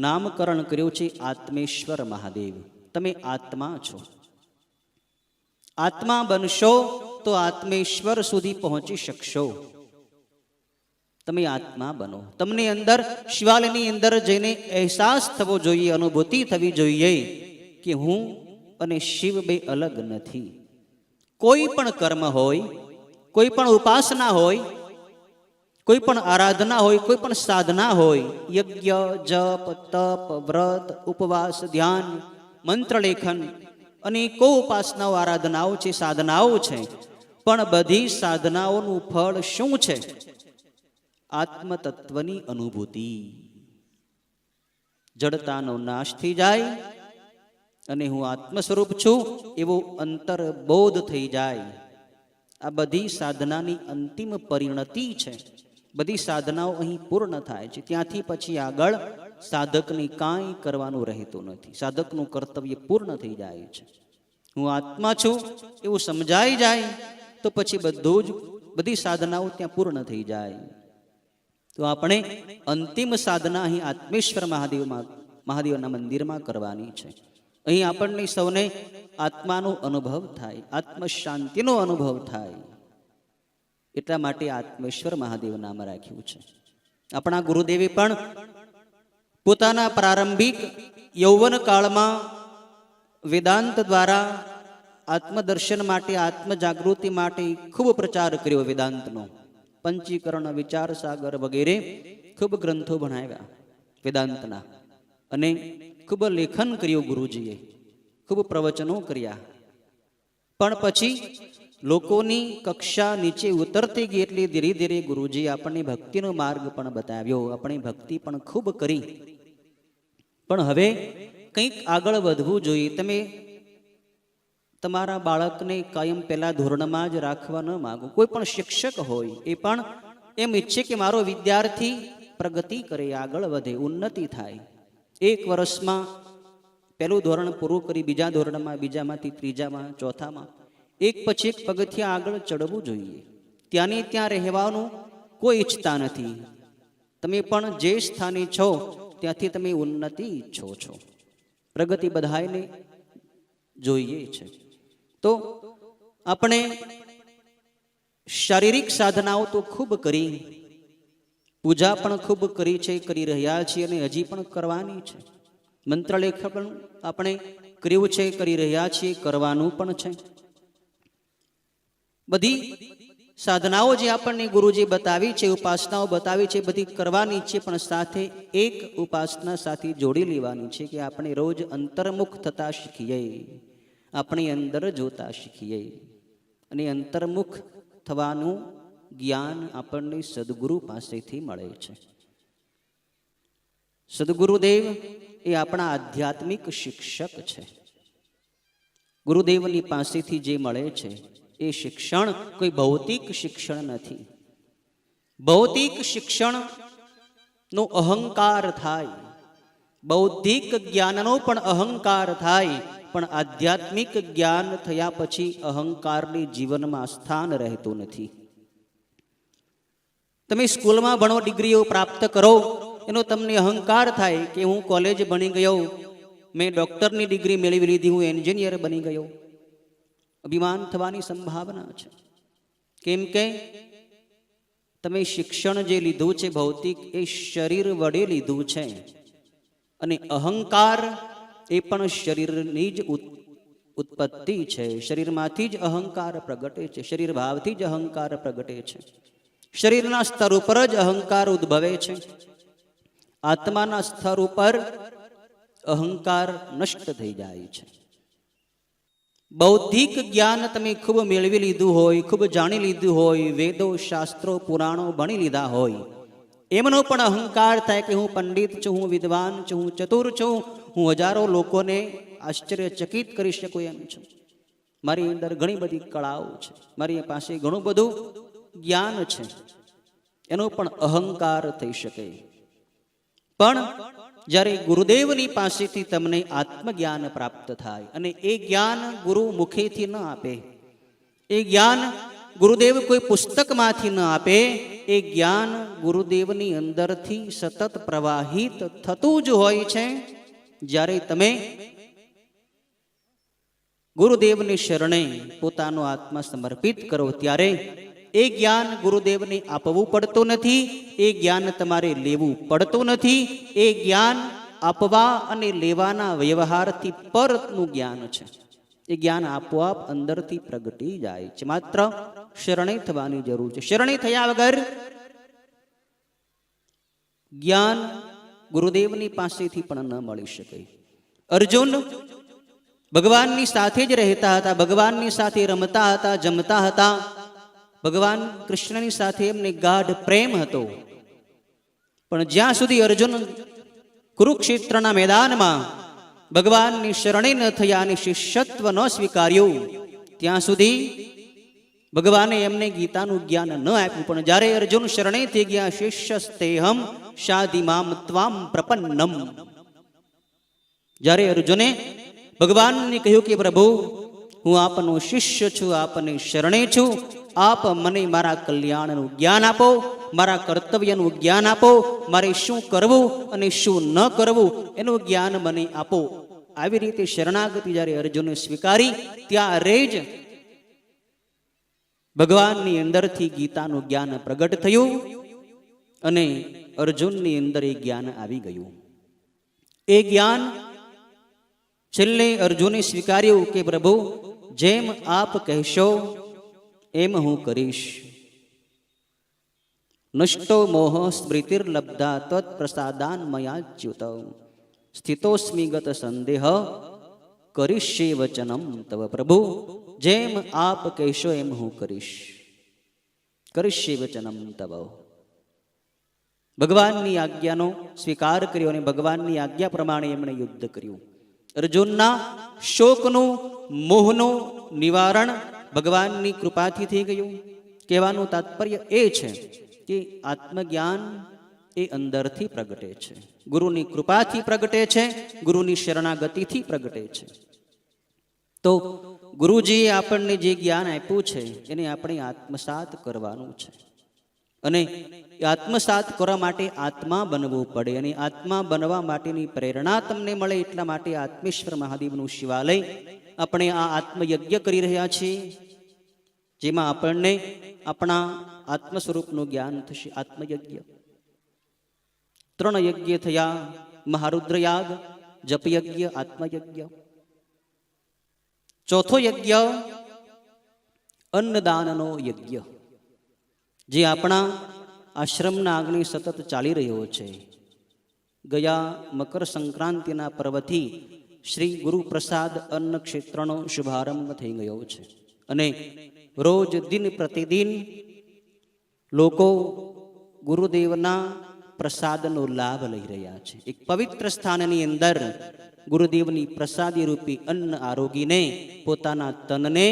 નામકરણ કર્યું છે આત્મેશ્વર મહાદેવ. તમે આત્મા છો. આત્મા બનશો તો આત્મેશ્વર સુધી પહોંચી શકશો. તમે આત્મા બનો. તમને અંદર શિવાલયની અંદર જઈને અહેસાસ થવો જોઈએ, અનુભૂતિ થવી જોઈએ કે હું અને શિવ બે અલગ નથી. કોઈ પણ કર્મ હોય, કોઈ પણ ઉપાસના હોય, કોઈ પણ આરાધના હોય, કોઈ પણ સાધના હોય, યજ્ઞ, જપ, તપ, વ્રત, ઉપવાસ, ધ્યાન, મંત્રલેખન, અનેકો ઉપાસનાઓ, આરાધનાઓ છે, સાધનાઓ છે, પણ બધી સાધનાઓનું ફળ શું છે? આત્મતત્વની અનુભૂતિ. જડતાનો નાશ થઈ જાય અને હું આત્મ સ્વરૂપ છું એવો અંતરબોધ થઈ જાય. આ બધી સાધનાની અંતિમ પરિણતિ છે. બધી સાધનાઓ અહીં પૂર્ણ થાય છે. ત્યાંથી પછી આગળ સાધકની કાંઈ કરવાનું રહેતું નથી. સાધકનું કર્તવ્ય પૂર્ણ થઈ જાય છે. હું આત્મા છું એવું સમજાઈ જાય તો પછી બધું જ, બધી સાધનાઓ ત્યાં પૂર્ણ થઈ જાય. તો આપણે અંતિમ સાધના અહીં આત્મેશ્વર મહાદેવના મંદિરમાં કરવાની છે. અહીં આપણને સૌને આત્માનો અનુભવ થાય, આત્મ શાંતિનો અનુભવ થાય. એટલા માટે આત્મેશ્વર મહાદેવ નામ રાખ્યું છે. આપણા ગુરુદેવે પણ પોતાના પ્રારંભિક યૌવન કાળમાં વેદાંત દ્વારા આત્મદર્શન માટે, આત્મ જાગૃતિ માટે ખૂબ પ્રચાર કર્યો વેદાંતનો. પંચીકરણ, વિચાર સાગર વગેરે ખૂબ ગ્રંથો ભણાવ્યા વેદાંતના, અને ખૂબ લેખન કર્યું ગુરુજીએ, ખૂબ પ્રવચનો કર્યા. પણ પછી લોકોની કક્ષા નીચે ઉતરતી ગઈ એટલે ધીરે ધીરે ગુરુજી આપણને ભક્તિનો માર્ગ પણ બતાવ્યો. આપણે ભક્તિ પણ ખૂબ કરી, પણ હવે કંઈક આગળ વધવું જોઈએ. તમે તમારા બાળકને કાયમ પહેલા ધોરણમાં જ રાખવા ન માગો. કોઈ પણ શિક્ષક હોય એ પણ એમ ઈચ્છે કે મારો વિદ્યાર્થી પ્રગતિ કરે, આગળ વધે, ઉન્નતિ થાય. એક વર્ષમાં પહેલું ધોરણ પૂરું કરી બીજા ધોરણમાં, બીજામાંથી ત્રીજામાં, ચોથામાં, એક પછી એક પગથિયાં આગળ ચડવું જોઈએ. ત્યાંને ત્યાં રહેવાનું કોઈ ઈચ્છતા નથી. તમે પણ જે સ્થાને છો ત્યાંથી તમે ઉન્નતિ ઈચ્છો છો. પ્રગતિ બધાને જોઈએ છે. તો આપણે શારીરિક સાધનાઓ તો ખૂબ કરી, પૂજા પણ ખૂબ કરી છે, કરી રહ્યા છીએ અને હજી પણ કરવાની છે. મંત્રલેખ પણ આપણે કર્યું છે, કરી રહ્યા છીએ, કરવાનું પણ છે. બધી સાધનાઓ જે આપણને ગુરુજી બતાવી છે, ઉપાસનાઓ બતાવી છે, બધી કરવાની છે, પણ સાથે એક ઉપાસના સાથે જોડી લેવાની છે કે આપણે રોજ અંતર્મુખ થતા શીખીએ, આપણી અંદર જોતા શીખીએ. અને અંતર્મુખ થવાનું જ્ઞાન આપણને સદગુરુ પાસેથી મળે છે. સદગુરુદેવ એ આપણા આધ્યાત્મિક શિક્ષક છે. ગુરુદેવની પાસેથી જે મળે છે એ શિક્ષણ કોઈ ભૌતિક શિક્ષણ નથી. ભૌતિક શિક્ષણનો અહંકાર થાય, બૌદ્ધિક જ્ઞાનનો પણ અહંકાર થાય, પણ આધ્યાત્મિક જ્ઞાન થયા પછી અહંકારની જીવનમાં સ્થાન રહેતું નથી. તમે સ્કૂલમાં ભણો, ડિગ્રીઓ પ્રાપ્ત કરો, એનો તમને અહંકાર થાય કે હું કોલેજ ભણી ગયો, મેં ડૉક્ટરની ડિગ્રી મેળવી લીધી, હું એન્જિનિયર બની ગયો. અભિમાન થવાની સંભાવના છે. કેમ કે તમે શિક્ષણ જે લીધું છે ભૌતિક, એ શરીર વડે લીધું છે, અને અહંકાર એ પણ શરીરની જ ઉત્પત્તિ છે. શરીરમાંથી જ અહંકાર પ્રગટે છે, શરીર ભાવથી જ અહંકાર પ્રગટે છે. શરીરના સ્તર ઉપર જ અહંકાર ઉદ્ભવે છે. આત્માના સ્તર ઉપર અહંકાર નષ્ટ થઈ જાય છે. બૌદ્ધિક જ્ઞાન તમે ખૂબ મેળવી લીધું હોય, ખૂબ જાણી લીધું હોય, વેદો, શાસ્ત્રો, પુરાણો ભણી લીધા હોય, એમનો પણ અહંકાર થાય કે હું પંડિત છું, હું વિદ્વાન છું, હું ચતુર છું, હું હજારો લોકોને આશ્ચર્યચકિત કરી શકું એમ છું, મારી અંદર ઘણી બધી કળાઓ છે, મારી પાસે ઘણું બધું જ્ઞાન છે, એનો પણ અહંકાર થઈ શકે. પણ જ્યારે ગુરુદેવની પાસેથી તમને આત્મજ્ઞાન પ્રાપ્ત થાય, અને એ જ્ઞાન ગુરુ મુખેથી ન આપે, એ જ્ઞાન ગુરુદેવ કોઈ પુસ્તકમાંથી ન આપે, એ જ્ઞાન ગુરુદેવની અંદરથી સતત પ્રવાહિત થતું જ હોય છે. જ્યારે તમે ગુરુદેવની શરણે પોતાનો આત્મા સમર્પિત કરો ત્યારે એ જ્ઞાન ગુરુદેવને આપવું પડતું નથી, એ જ્ઞાન તમારે લેવું પડતું નથી. એ જ્ઞાન આપવા અને લેવાના વ્યવહારથી પરનું જ્ઞાન છે. એ જ્ઞાન આપોઆપ અંદરથી પ્રગટી જાય છે. માત્ર શરણે થવાની જરૂર છે. શરણે થયા વગર જ્ઞાન ગુરુદેવની પાસેથી પણ ન મળી શકે. અર્જુન ભગવાનની સાથે જ રહેતા હતા, ભગવાનની સાથે રમતા હતા, જમતા હતા. ભગવાન કૃષ્ણની સાથે એમને ગાઢ પ્રેમ હતો. પણ જ્યાં સુધી અર્જુન કુરુક્ષેત્રના મેદાનમાં ભગવાનની શરણે ન થયા અને શિષ્યત્વ ન સ્વીકાર્યું, ત્યાં સુધી ભગવાને એમને ગીતાનું જ્ઞાન ન આપ્યું. પણ જ્યારે અર્જુન શરણે થઈ ગયા, શિષ્યસ્તેહમ શાધિમામ ત્વામ પ્રપન્નમ, જ્યારે અર્જુને ભગવાનને કહ્યું કે પ્રભુ, હું આપનો શિષ્ય છું, આપને શરણે છું, આપ મને મારા કલ્યાણનું જ્ઞાન આપો, મારા કર્તવ્યનું જ્ઞાન આપો, મારે શું કરવું અને શું ન કરવું એનું જ્ઞાન મને આપો. આવી રીતે શરણાગતિ જ્યારે અર્જુને સ્વીકારી, ત્યારે જ ભગવાનની અંદરથી ગીતાનું જ્ઞાન પ્રગટ થયું અને અર્જુનની અંદર એ જ્ઞાન આવી ગયું. એ જ્ઞાન છેલ્લે અર્જુને સ્વીકાર્યું કે પ્રભુ, જેમ આપ કહેશો એમ હું કરીશ. નષ્ટો મોહ સ્મૃતિર્લબ્ધા તત્પ્રસાદાન મયાચ્યુત સ્થિતોસ્મિ ગત સંદેહ કરીશ્યે વચનમ તવ. પ્રભુ, જેમ આપ કહેશો એમ હું કરીશ. કરીશ્યે વચનમ તવ. ભગવાનની આજ્ઞાનો સ્વીકાર કર્યો અને ભગવાનની આજ્ઞા પ્રમાણે એમણે યુદ્ધ કર્યું. અર્જુનના શોકનું, મોહનું નિવારણ ભગવાનની કૃપાથી થઈ ગયું. કહેવાનું તાત્પર્ય એ છે કે આત્મજ્ઞાન એ અંદરથી પ્રગટે છે, ગુરુની કૃપાથી પ્રગટે છે, ગુરુની શરણાગતિથી પ્રગટે છે. તો ગુરુજીએ આપણને જે જ્ઞાન આપ્યું છે એને આપણે આત્મસાત કરવાનું છે. અને આત્મસાત કરવા માટે આત્મા બનવું પડે. અને આત્મા બનવા માટેની પ્રેરણા તમને મળે એટલા માટે આત્મેશ્વર મહાદેવનું શિવાલય આપણે આ આત્મયજ્ઞ કરી રહ્યા છીએ, જેમાં આપણને આપણા આત્મ સ્વરૂપનું જ્ઞાન થશે. આત્મયજ્ઞ 3 યજ્ઞ થયા: મહારુદ્રયાગ, જપયજ્ઞ, આત્મયજ્ઞ. ચોથો યજ્ઞ અન્નદાનનો યજ્ઞ, જે આપણા આશ્રમના આંગણે સતત ચાલી રહ્યો છે. ગયા મકર સંક્રાંતિના પર્વથી શ્રી ગુરુ પ્રસાદ અન્ન ક્ષેત્રનો શુભારંભ થઈ ગયો છે. અને રોજ દિન પ્રતિદિન લોકો ગુરુદેવના પ્રસાદનો લાભ લઈ રહ્યા છે. એક પવિત્ર સ્થાનની અંદર ગુરુદેવની પ્રસાદી રૂપી અન્ન આરોગીને પોતાના તનને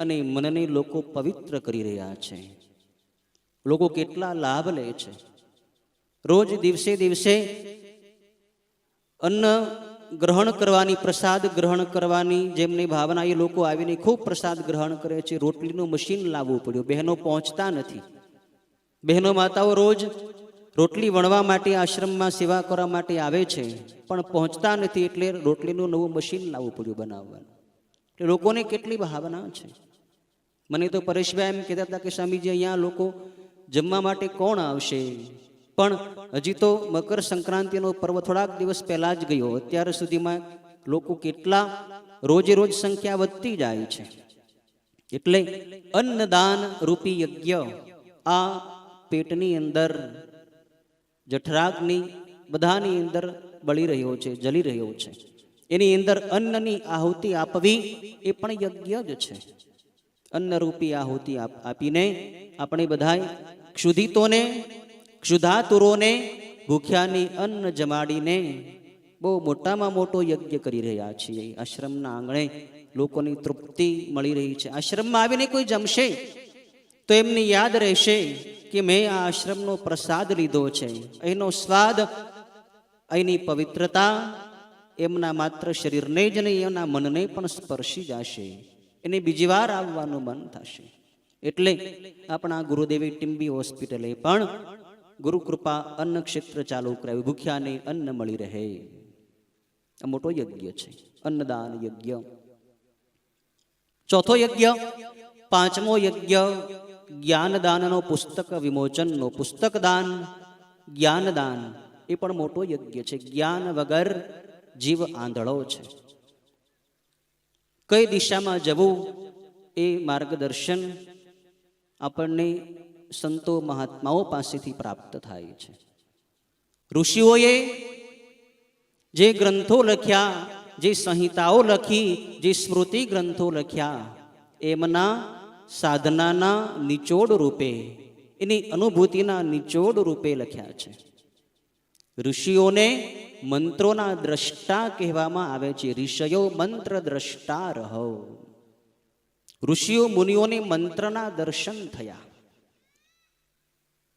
અને મનને લોકો પવિત્ર કરી રહ્યા છે. લોકો કેટલા લાભ લે છે. રોજ દિવસે દિવસે અન્ન ગ્રહણ કરવાની, પ્રસાદ ગ્રહણ કરવાની જેમની ભાવના, એ લોકો આવીને ખૂબ પ્રસાદ ગ્રહણ કરે છે. રોટલીનું મશીન લાવવું પડ્યું, બહેનો પહોંચતા નથી. બહેનો માતાઓ રોજ રોટલી વણવા માટે આશ્રમમાં સેવા કરવા માટે આવે છે, પણ પહોંચતા નથી, એટલે રોટલીનું નવું મશીન લાવવું પડ્યું બનાવવાનું. એટલે લોકોને કેટલી ભાવના છે. મને તો પરેશભાઈ એમ કહેતા હતા કે સ્વામીજી, અહીંયા લોકો જમવા માટે કોણ આવશે? પણ હજી તો મકર સંક્રાંતિનો પર્વ થોડાક દિવસ પહેલા જ ગયો, અત્યાર સુધીમાં લોકો કેટલા રોજે રોજ સંખ્યા વધતી જાય છે. એટલે અન્નદાન રૂપી યજ્ઞ આ પેટની અંદર, જઠરાગ્નિ બધાની અંદર બળી રહ્યો છે, જલી રહ્યો છે. એની અંદર અન્નની આહુતિ આપવી એ પણ યજ્ઞ જ છે. અન્નરૂપી આહુતિ આપીને આપણે બધાય ક્ષુધિતોને, ક્ષુધાતુરોને, ભૂખ્યાની અન્ન જમાડીને બહુ મોટામાં મોટો યજ્ઞ કરી રહ્યા છીએ. આશ્રમના આંગણે લોકોની તૃપ્તિ મળી રહી છે. આશ્રમમાં આવીને કોઈ જમશે તો એમને યાદ રહેશે કે મેં આ આશ્રમનો પ્રસાદ લીધો છે. અહીંનો સ્વાદ, અહીંની પવિત્રતા એમના માત્ર શરીરને જ નહીં, એમના મનને પણ સ્પર્શી જશે. એને બીજી વાર આવવાનું મન થશે. એટલે આપણા ગુરુદેવે ટીમ્બી હોસ્પિટલે પણ ગુરુ કૃપા અન્ન ક્ષેત્ર ચાલુ કરાવ્યું, ભૂખ્યાને અન્ન મળી રહે. આ મોટો યજ્ઞ છે, અન્નદાન યજ્ઞ. ચોથો યજ્ઞ, પાંચમો યજ્ઞ જ્ઞાનદાનનો, પુસ્તક વિમોચનનો. પુસ્તક દાન, જ્ઞાનદાન એ પણ મોટો યજ્ઞ છે. જ્ઞાન વગર જીવ આંધળો છે. કઈ દિશામાં જવું એ માર્ગદર્શન આપણને સંતો મહાત્માઓ પાસેથી પ્રાપ્ત થાય છે. ઋષિઓએ જે ગ્રંથો લખ્યા, જે સંહિતાઓ લખી, જે સ્મૃતિ ગ્રંથો લખ્યા, એમના સાધનાના નિચોડ રૂપે, એની અનુભૂતિના નિચોડ રૂપે લખ્યા છે. ઋષિઓને મંત્રોના દ્રષ્ટા કહેવામાં આવે છે. ઋષયો મંત્ર દ્રષ્ટા રહો. ઋષિઓ મુનિઓને મંત્રના દર્શન થયા.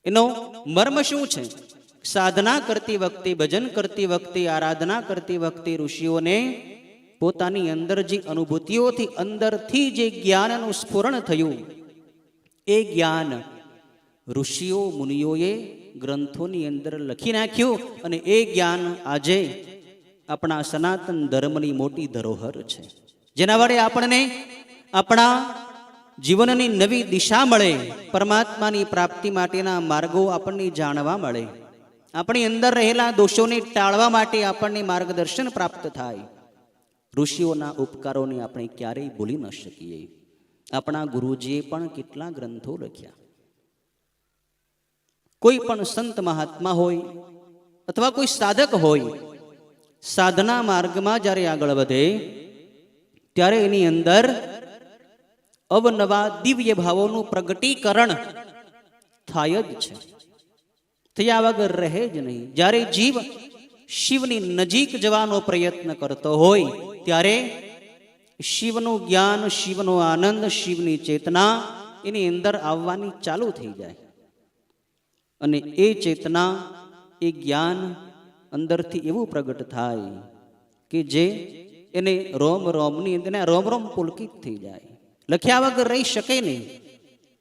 એનો મર્મ શું છે? સાધના કરતી વખતે, ભજન કરતી વખતે, આરાધના કરતી વખતે ઋષિઓને પોતાની અંદર જે અનુભૂતિઓથી, અંદરથી જે જ્ઞાનનું સ્ફુરણ થયું, એ જ્ઞાન ઋષિઓ મુનિઓએ ગ્રંથોની અંદર લખી નાખ્યું. અને એ જ્ઞાન આજે આપણા સનાતન ધર્મની મોટી ધરોહર છે, જેના વડે આપણને આપણા જીવનની નવી દિશા મળે, પરમાત્માની પ્રાપ્તિ માટેના માર્ગો આપણને જાણવા મળે, આપણી અંદર રહેલા દોષોને ટાળવા માટે આપણને માર્ગદર્શન પ્રાપ્ત થાય. ઋષિઓના ઉપકારોને આપણે ક્યારેય ભૂલી ન શકીએ. આપણા ગુરુજીએ પણ કેટલા ગ્રંથો લખ્યા. કોઈ પણ સંત મહાત્મા હોય અથવા કોઈ સાધક હોય, સાધના માર્ગમાં જ્યારે આગળ વધે ત્યારે એની અંદર અવનવા દિવ્ય ભાવોનું પ્રગટીકરણ થાય જ છે, થયા વગર રહે જ નહીં. જ્યારે જીવ શિવની નજીક જવાનો પ્રયત્ન કરતો હોય ત્યારે શિવનું જ્ઞાન, શિવનો આનંદ, શિવની ચેતના એની અંદર આવવાની ચાલુ થઈ જાય. અને એ ચેતના, એ જ્ઞાન અંદરથી એવું પ્રગટ થાય કે જે એને રોમ રોમની અંદર રોમ રોમ પુલકિત થઈ જાય, લખ્યા વગર રહી શકે નહીં.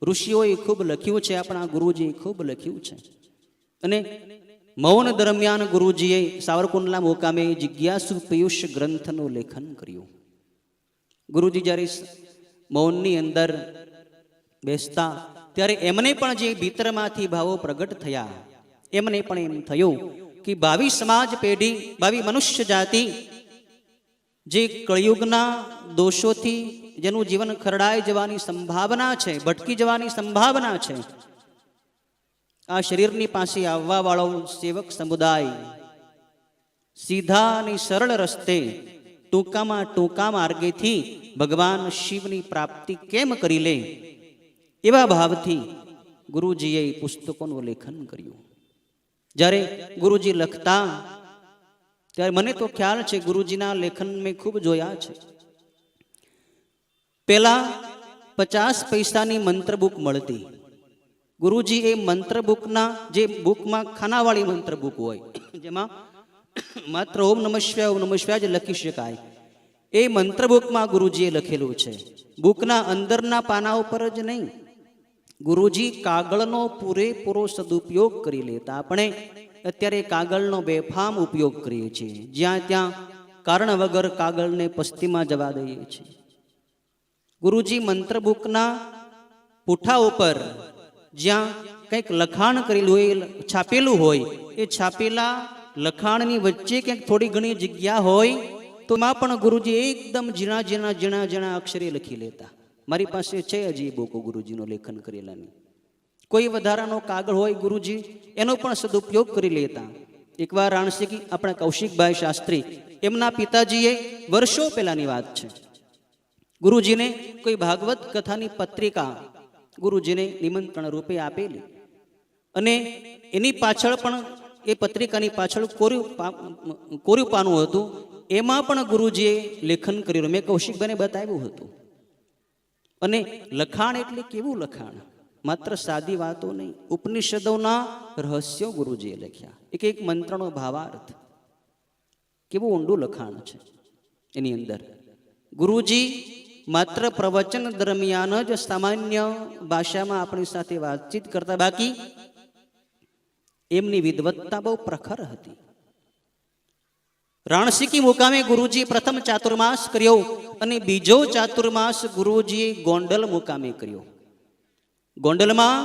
ઋષિઓએ ખૂબ લખ્યું છે, આપણા ગુરુજીએ ખૂબ લખ્યું છે. અને મૌન દરમિયાન ગુરુજીએ સાવરકુંડલા મુકામે જિજ્ઞાસુ પિયુષ ગ્રંથનું લેખન કર્યું. ગુરુજી જ્યારે મૌનની અંદર બેસતા ત્યારે એમને પણ જે ભીતરમાંથી ભાવો પ્રગટ થયા, એમને પણ એમ થયું કે ભાવિ સમાજ પેઢી, ભાવિ મનુષ્ય જાતિ જે કળિયુગના દોષોથી જેનું જીવન ખરડાઈ જવાની સંભાવના છે, ભટકી જવાની સંભાવના છે, આ શરીરની પાસે આવવા વાળો સેવક સમુદાય સીધા અને સરળ રસ્તે, ટૂંકામાં ટૂંકા માર્ગેથી ભગવાન શિવની પ્રાપ્તિ કેમ કરી લે, એવા ભાવથી ગુરુજીએ પુસ્તકોનું લેખન કર્યું. જ્યારે ગુરુજી લખતા ત્યારે મને તો ખ્યાલ છે, ગુરુજીના લેખન મેં ખૂબ જોયા છે. પેલા 50 પૈસાની મંત્ર બુક મળતી. ગુરુજી એ મંત્ર બુકના, જે બુકમાં ખાનાવાળી મંત્ર બુક હોય, જેમાં માત્ર ઓમ નમઃ શિવાય જ લખી શકાય, એ મંત્ર બુકમાં ગુરુજીએ લખેલું છે. બુકના અંદરના પાના ઉપર જ નહીં, ગુરુજી કાગળનો પૂરેપૂરો સદુપયોગ કરી લેતા. આપણે અત્યારે કાગળનો બેફામ ઉપયોગ કરીએ છીએ, જ્યાં ત્યાં કારણ વગર કાગળને પસ્તીમાં જવા દઈએ છીએ. ગુરુજી મંત્ર બુકના પૂઠા ઉપર જ્યાં કંઈક લખાણ કરેલું હોય, છાપેલું હોય, એ છાપેલા લખાણની વચ્ચે ક્યાંક થોડી ઘણી જગ્યા હોય તો એમાં પણ ગુરુજી એકદમ ઝીણા ઝીણા ઝીણા ઝીણા અક્ષરે લખી લેતા. મારી પાસે છે હજી બુકો ગુરુજીનો લેખન કરેલાની. કોઈ વધારાનો કાગળ હોય ગુરુજી એનો પણ સદુપયોગ કરી લેતા. એકવાર રાણસીકી આપણા કૌશિકભાઈ શાસ્ત્રી, એમના પિતાજીએ વર્ષો પહેલાની વાત છે, ગુરુજીને કોઈ ભાગવત કથાની પત્રિકા ગુરુજીને નિમંત્રણ રૂપે આપેલી. અને એની પાછળ પણ, એ પત્રિકાની પાછળ કોર્યું પાનું હતું, એમાં પણ ગુરુજીએ લેખન કર્યું. મેં કૌશિકભાઈને બતાવ્યું હતું. અને લખાણ એટલે કેવું લખાણ, માત્ર સાદી વાતો નહીં, ઉપનિષદોના રહસ્યો ગુરુજીએ લખ્યા. એક એક મંત્રનો ભાવાર્થ, કેવું ઊંડું લખાણ છે એની અંદર. ગુરુજી માત્ર પ્રવચન દરમિયાન જ સામાન્ય ભાષામાં આપણી સાથે વાતચીત કરતા, બાકી એમની વિદ્વત્તા બહુ પ્રખર હતી. રાણસીકી મુકામે ગુરુજી પ્રથમ ચાતુર્માસ કર્યો અને બીજો ચાતુર્માસ ગુરુજીએ ગોંડલ મુકામે કર્યો. ગોંડલમાં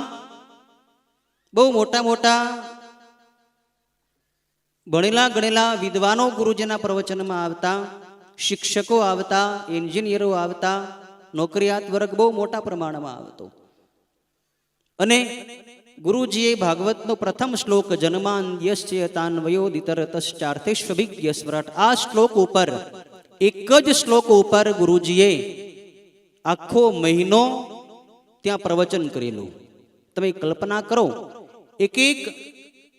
બહુ મોટા મોટા ભણેલા ગણેલા વિદ્વાનો ગુરુજીના પ્રવચનમાં આવતા, શિક્ષકો આવતા, એન્જિનિયરો આવતા, નોકરિયાત વર્ગ બહુ મોટા પ્રમાણમાં આવતો. અને ગુરુજીએ ભાગવતનો પ્રથમ શ્લોક જન્માંદ્યસ્ય તાન્વયોદિતરતશ્ચાર્થેષ્વભિજ્ઞ સ્મરટ, આ શ્લોક ઉપર, એક જ શ્લોક ઉપર ગુરુજીએ આખો મહિનો ત્યાં પ્રવચન કરેલું. તમે કલ્પના કરો, એક એક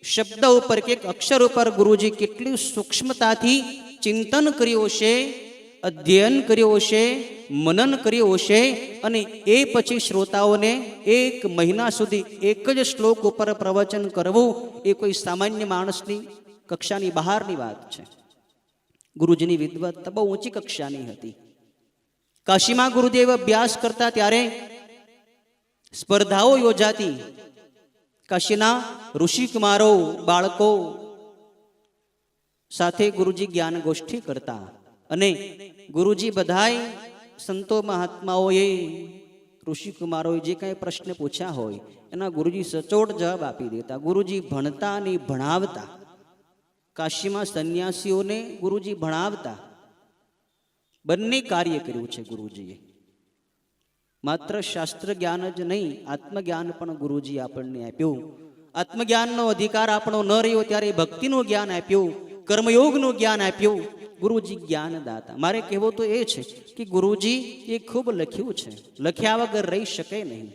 શબ્દ ઉપર, એક એક અક્ષર ઉપર ગુરુજી કેટલી સૂક્ષ્મતાથી ચિંતન કર્યું હશે, અધ્યયન કર્યું હશે, મનન કર્યું હશે, અને એ પછી શ્રોતાઓને એક મહિના સુધી એક જ શ્લોક ઉપર પ્રવચન કરવું એ કોઈ સામાન્ય માણસની કક્ષાની બહારની વાત છે. ગુરુજીની વિદ્વત્તા બહુ ઊંચી કક્ષાની હતી. કાશીમાં ગુરુદેવ અભ્યાસ કરતા ત્યારે સ્પર્ધાઓ યોજાતી. કાશીના ઋષિકુમારો, બાળકો સાથે ગુરુજી જ્ઞાન ગોષ્ઠી કરતા, અને ગુરુજી બધાય સંતો મહાત્માઓએ, ઋષિકુમારોએ જે કાંઈ પ્રશ્ન પૂછ્યા હોય એના ગુરુજી સચોટ જવાબ આપી દેતા. ગુરુજી ભણતા અને ભણાવતા. કાશીમાં સંન્યાસીઓને ગુરુજી ભણાવતા. બંને કાર્ય કર્યું છે ગુરુજીએ. માત્ર શાસ્ત્ર જ્ઞાન જ નહીં, આત્મજ્ઞાન પણ ગુરુજી આપણને આપ્યું. આત્મજ્ઞાનનો અધિકાર આપણો ન રહ્યો ત્યારે ભક્તિનું જ્ઞાન આપ્યું, કર્મયોગનું જ્ઞાન આપ્યું. ગુરુજી જ્ઞાનદાતા. મારે કહેવું તો એ છે કે ગુરુજી એ ખૂબ લખ્યું છે, લખ્યા વગર રહી શકે નહીં.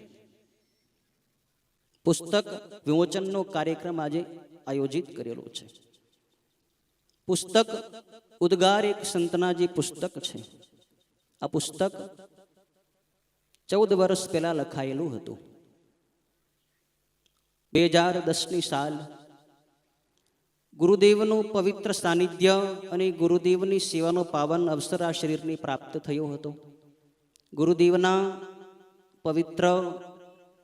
પુસ્તક વિમોચનનો કાર્યક્રમ આજે આયોજિત કરેલો છે. પુસ્તક ઉદ્ગાર એક સંતના જે પુસ્તક છે, આ પુસ્તક 14 વર્ષ પહેલા લખાયેલું હતું. 2010ની સાલ ગુરુદેવનું પવિત્ર સાનિધ્ય અને ગુરુદેવની સેવાનો પાવન અવસર આ શરીરની પ્રાપ્ત થયો હતો. ગુરુદેવના પવિત્ર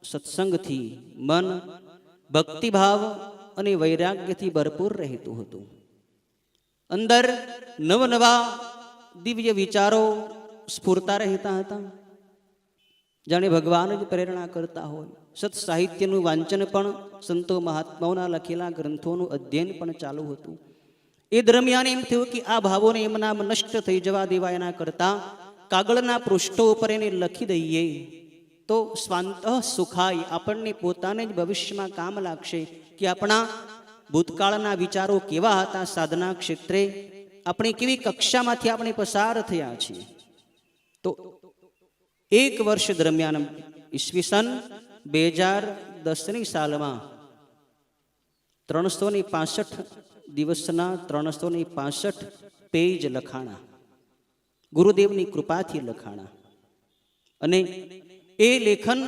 સત્સંગથી મન ભક્તિભાવ અને વૈરાગ્યથી ભરપૂર રહેતું હતું. અંદર નવનવા દિવ્ય વિચારો સ્ફુરતા રહેતા હતા, જાણે ભગવાન જ પ્રેરણા કરતા હોય. સત સાહિત્યનું વાંચન પણ, સંતો મહાત્માઓના લખેલા ગ્રંથોનું અધ્યયન પણ ચાલુ હતું. એ દરમિયાન એમ થયું કે આ ભાવોને એમના નષ્ટ થઈ જવા દેવા એના કરતા કાગળના પૃષ્ઠો ઉપર એને લખી દઈએ તો સ્વાંતઃ સુખાય, આપણને પોતાને જ ભવિષ્યમાં કામ લાગશે કે આપણા ભૂતકાળના વિચારો કેવા હતા, સાધના ક્ષેત્રે આપણે કેવી કક્ષામાંથી આપણે પસાર થયા છીએ. તો એક વર્ષ દરમિયાન ઈસવીસન 2010ની સાલમાં 365 દિવસના 365 પેજ લખાણા, ગુરુદેવની કૃપાથી લખાણા. અને એ લેખન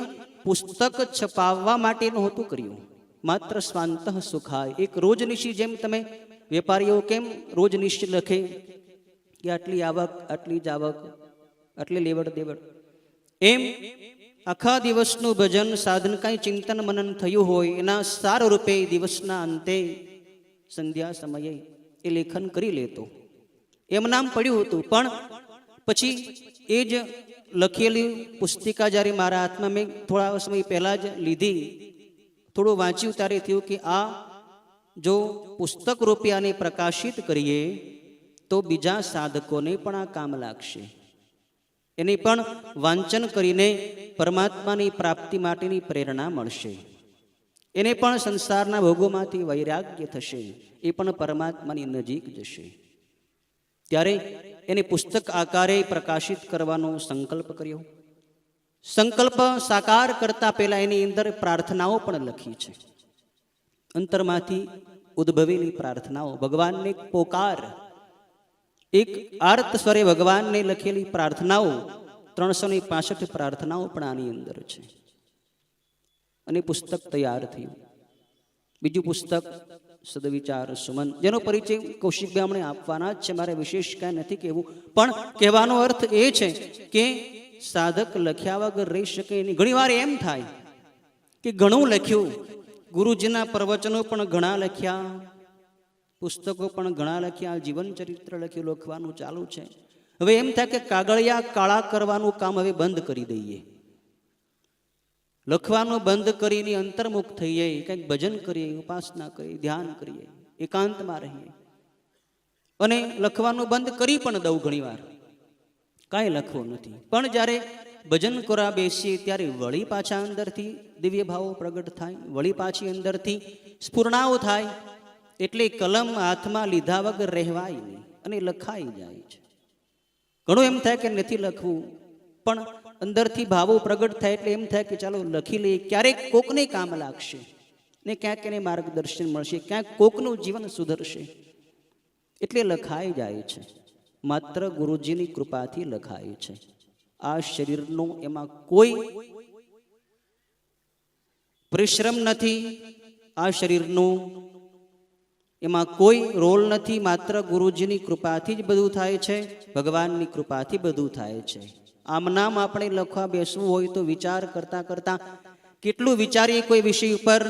પુસ્તક છપાવવા માટે નહોતું કર્યું, માત્ર સ્વાંતઃ સુખાય. એક રોજનીશી, જેમ તમે વેપારીઓ કેમ રોજનીશી લખે કે આટલી આવક, આટલી જાવક, આટલી લેવડ દેવડ, એમ આખા દિવસનું ભજન સાધન કાંઈ ચિંતન મનન થયું હોય એના સાર રૂપે દિવસના અંતે સંધ્યા સમયે એ લેખન કરી લેતો. એમ નામ પડ્યું હતું. પણ પછી એ જ લખેલી પુસ્તિકા જ્યારે મારા હાથમાં મેં થોડા સમય પહેલાં જ લીધી, થોડું વાંચ્યું ત્યારે થયું કે આ જો પુસ્તક રૂપે આને પ્રકાશિત કરીએ તો બીજા સાધકોને પણ આ કામ લાગશે. એને પણ વાંચન કરીને પરમાત્માની પ્રાપ્તિ માટેની પ્રેરણા મળશે. એને પણ સંસારના ભોગોમાંથી વૈરાગ્ય થશે, એ પણ પરમાત્માની નજીક જશે. ત્યારે એને પુસ્તક આકારે પ્રકાશિત કરવાનો સંકલ્પ કર્યો. સંકલ્પ સાકાર કરતા પહેલા એની અંદર પ્રાર્થનાઓ પણ લખી છે, અંતરમાંથી ઉદ્ભવેલી પ્રાર્થનાઓ, ભગવાનને પોકાર, એક આર્ત સ્વરે ભગવાનને લખેલી પ્રાર્થનાઓ, 365 પ્રાર્થનાઓ પણ આની અંદર છે. અને પુસ્તક તૈયાર થયું. બીજું પુસ્તક સદવિચાર સુમન, જેનો પરિચય કૌશિકભાઈ હમણે આપવાના જ છે, મારે વિશેષ કાંઈ નથી કહેવું. પણ કહેવાનો અર્થ એ છે કે સાધક લખ્યા વગર રહી શકે નહીં. ઘણીવાર એમ થાય કે ઘણું લખ્યું, ગુરુજીના પ્રવચનો પણ ઘણા લખ્યા, પુસ્તકો પણ ઘણા લખ્યા, જીવન ચરિત્ર લખ્યું, લખવાનું ચાલુ છે. હવે એમ થાય કે કાગળિયા કાળા કરવાનું કામ હવે બંધ કરી દઈએ, લખવાનું બંધ કરીને અંતર્મુખ થઈએ, કંઈક ભજન કરીએ, ઉપાસના કરીએ, ધ્યાન કરીએ, એકાંતમાં રહીએ. અને લખવાનું બંધ કરી પણ દઉં ઘણી વાર, કાંઈ લખવું નથી. પણ જ્યારે ભજન કરવા બેસીએ ત્યારે વળી પાછા અંદરથી દિવ્ય ભાવો પ્રગટ થાય, વળી પાછી અંદરથી સ્ફુરણાઓ થાય. એટલે કલમ હાથમાં લીધા વગર રહેવાય નહીં અને લખાઈ જાય છે. ઘણું એમ થાય કે નથી લખવું, પણ અંદરથી ભાવો પ્રગટ થાય એટલે એમ થાય કે ચાલો લખી લઈએ, ક્યારેક કોકને કામ લાગશે ને ક્યાંક એને માર્ગદર્શન મળશે, ક્યાંક કોકનું જીવન સુધરશે. એટલે લખાઈ જાય છે. માત્ર ગુરુજીની કૃપાથી લખાય છે. આ શરીરનો એમાં કોઈ પરિશ્રમ નથી, આ શરીરનું એમાં કોઈ રોલ નથી. માત્ર ગુરુજીની કૃપાથી જ બધું થાય છે, ભગવાનની કૃપાથી બધું થાય છે. આમ નામ આપણે લખવા બેસવું હોય તો વિચાર કરતા કરતા કેટલું વિચારીએ કોઈ વિષય ઉપર,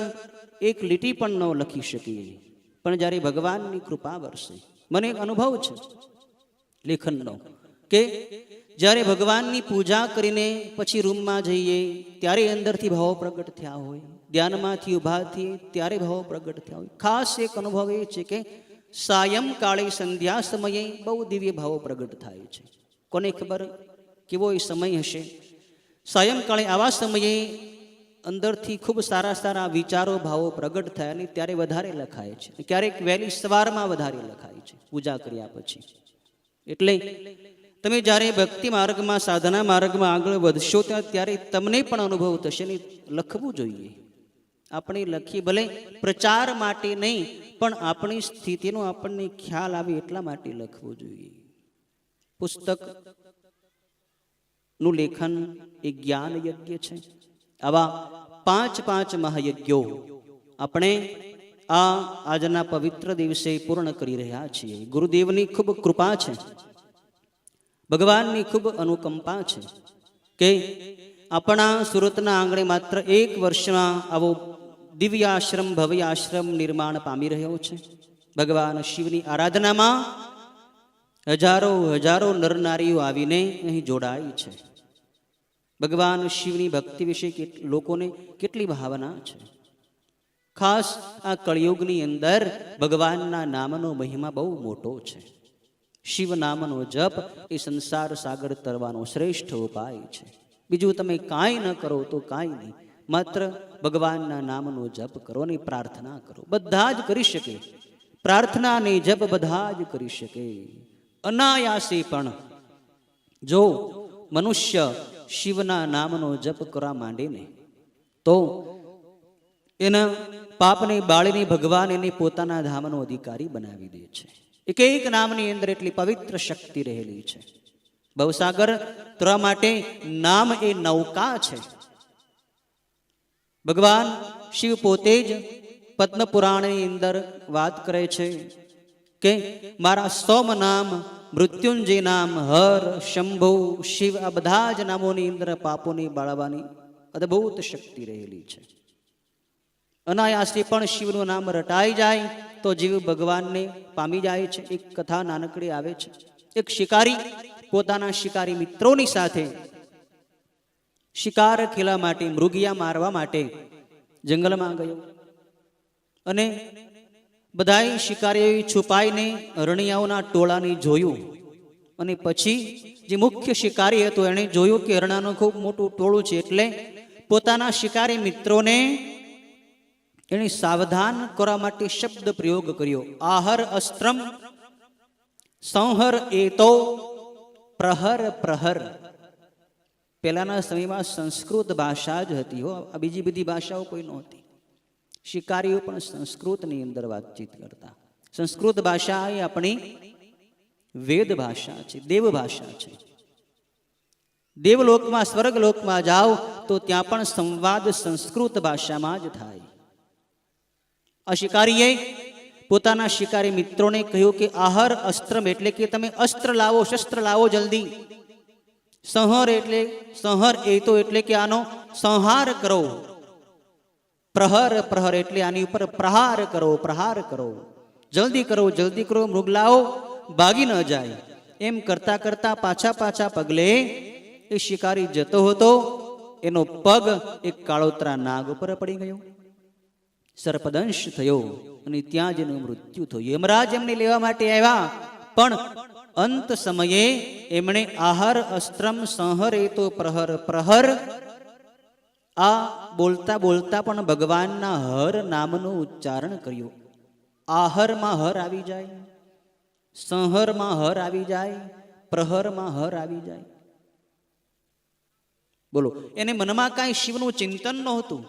એક લીટી પણ ન લખી શકીએ. પણ જ્યારે ભગવાનની કૃપા વરસે, મને એક અનુભવ છે લેખનનો, કે જ્યારે ભગવાનની પૂજા કરીને પછી રૂમમાં જઈએ ત્યારે અંદરથી ભાવો પ્રગટ થયા હોય, ધ્યાનમાંથી ઊભા થઈએ ત્યારે ભાવો પ્રગટ થયા હોય. ખાસ એક અનુભવ એ છે કે સાયંકાળે સંધ્યા સમયે બહુ દિવ્ય ભાવો પ્રગટ થાય છે. કોને ખબર કેવો એ સમય હશે? સાયંકાળે આવા સમયે અંદરથી ખૂબ સારા સારા વિચારો ભાવો પ્રગટ થાય અને ત્યારે વધારે લખાય છે. ક્યારેક વહેલી સવારમાં વધારે લખાય છે પૂજા કર્યા પછી. એટલે તમે જ્યારે ભક્તિ માર્ગમાં, સાધના માર્ગમાં આગળ વધશો ત્યારે તમને પણ અનુભવ થશે ને લખવું જોઈએ. આપણે લખીએ, ભલે પ્રચાર માટે નહીં, પણ આપણી સ્થિતિનો આપણને ખ્યાલ આવે એટલા માટે લખવું જોઈએ. પુસ્તકનું લેખન એ જ્ઞાન યજ્ઞ છે. આવા 5 મહાયજ્ઞો આપણે આજના પવિત્ર દિવસે પૂર્ણ કરી રહ્યા છીએ. ગુરુદેવની ખૂબ કૃપા છે, ભગવાનની ખૂબ અનુકંપા છે કે આપણા સુરતના આંગણે માત્ર 1 વર્ષમાં આવો દિવ્ય આશ્રમ, ભવ્ય આશ્રમ નિર્માણ પામી રહ્યો છે. ભગવાન શિવની આરાધનામાં હજારો નરનારીઓ આવીને અહીં જોડાય છે. ભગવાન શિવની ભક્તિ વિશે લોકોને કેટલી ભાવના છે. ખાસ આ કળિયુગની અંદર ભગવાનના નામનો મહિમા બહુ મોટો છે. શિવ નામનો જપ એ સંસાર સાગર તરવાનો શ્રેષ્ઠ ઉપાય છે. બીજું તમે કાંઈ ન કરો તો કાંઈ નહીં, માત્ર ભગવાનના નામનો જપ કરો અને પ્રાર્થના કરો. બધા જ કરી શકે, પ્રાર્થના ને જપ બધા જ કરી શકે. અનાયાસે પણ જો મનુષ્ય શિવના નામનો જપ કરવા માંડે ને તો એના પાપને બાળીને ભગવાન એને પોતાના ધામનો અધિકારી બનાવી દે છે. એક નામની અંદર એટલી પવિત્ર શક્તિ રહેલી છે. ભવસાગર તરવા માટે નામ એ નૌકા છે. ભગવાન શિવ પોતે જ પદ્મ પુરાણની અંદર વાત કરે છે કે મારા 100 નામ, મૃત્યુંજય નામ, હર, શંભુ, શિવ, આ બધા જ નામોની અંદર પાપોને બાળવાની અદ્ભુત શક્તિ રહેલી છે. અનાયાસે પણ શિવનું નામ રટાઈ જાય તો જીવ ભગવાનને પામી જાય છે. એક કથા નાનકડી આવે છે. એક શિકારી પોતાના શિકારી મિત્રોની સાથે શિકાર ખેલા માટે, મૃગિયા મારવા માટે જંગલમાં ગયો અને બધાય શિકારીઓએ છુપાઈને હરણિયાઓના ટોળાને જોયું અને પછી જે મુખ્ય શિકારી હતો એણે જોયું કે હરણાનું ખૂબ મોટું ટોળું છે. એટલે પોતાના શિકારી મિત્રોને એણે સાવધાન કરવા માટે શબ્દ પ્રયોગ કર્યો. આહર અસ્ત્રમ સંહર એતો પ્રહર પ્રહર. પહેલાના સમયમાં સંસ્કૃત ભાષા જ હતી હો, આ બીજી બધી ભાષાઓ કોઈ નહોતી. શિકારીઓ પણ સંસ્કૃતની અંદર વાતચીત કરતા. સંસ્કૃત ભાષા એ આપણી વેદ ભાષા છે, દેવ ભાષા છે. દેવલોકમાં, સ્વર્ગલોકમાં જાઓ તો ત્યાં પણ સંવાદ સંસ્કૃત ભાષામાં જ થાય. આ શિકારીએ પોતાના શિકારી મિત્રોને કહ્યું કે આહર અસ્ત્રમ એટલે કે તમે અસ્ત્ર લાવો, શસ્ત્ર લાવો જલ્દી. સંહર એટલે સંહર એતો એટલે કે આનો સંહાર કરો. પ્રહર પ્રહર એટલે આની ઉપર પ્રહાર કરો, પ્રહાર કરો. જલ્દી કરો, જલ્દી કરો, મૃગ લાવો, ભાગી ન જાય. એમ કરતા કરતા પાછા પગલે એ શિકારી જતો હતો. એનો પગ એક કાળોતરા નાગ ઉપર પડી ગયો, સર્પદંશ થયો અને ત્યાં જ એનું મૃત્યુ થયું. યમરાજ એમને લેવા માટે આવ્યા, પણ અંત સમયે એમણે આહાર અસ્ત્રમ સંહરે તો પ્રહર પ્રહર, આ બોલતા બોલતા પણ ભગવાનના હર નામનું ઉચ્ચારણ કર્યું. આહરમાં હર આવી જાય, સંહરમાં હર આવી જાય, પ્રહરમાં હર આવી જાય. બોલો, એને મનમાં કાંઈ શિવનું ચિંતન નહોતું,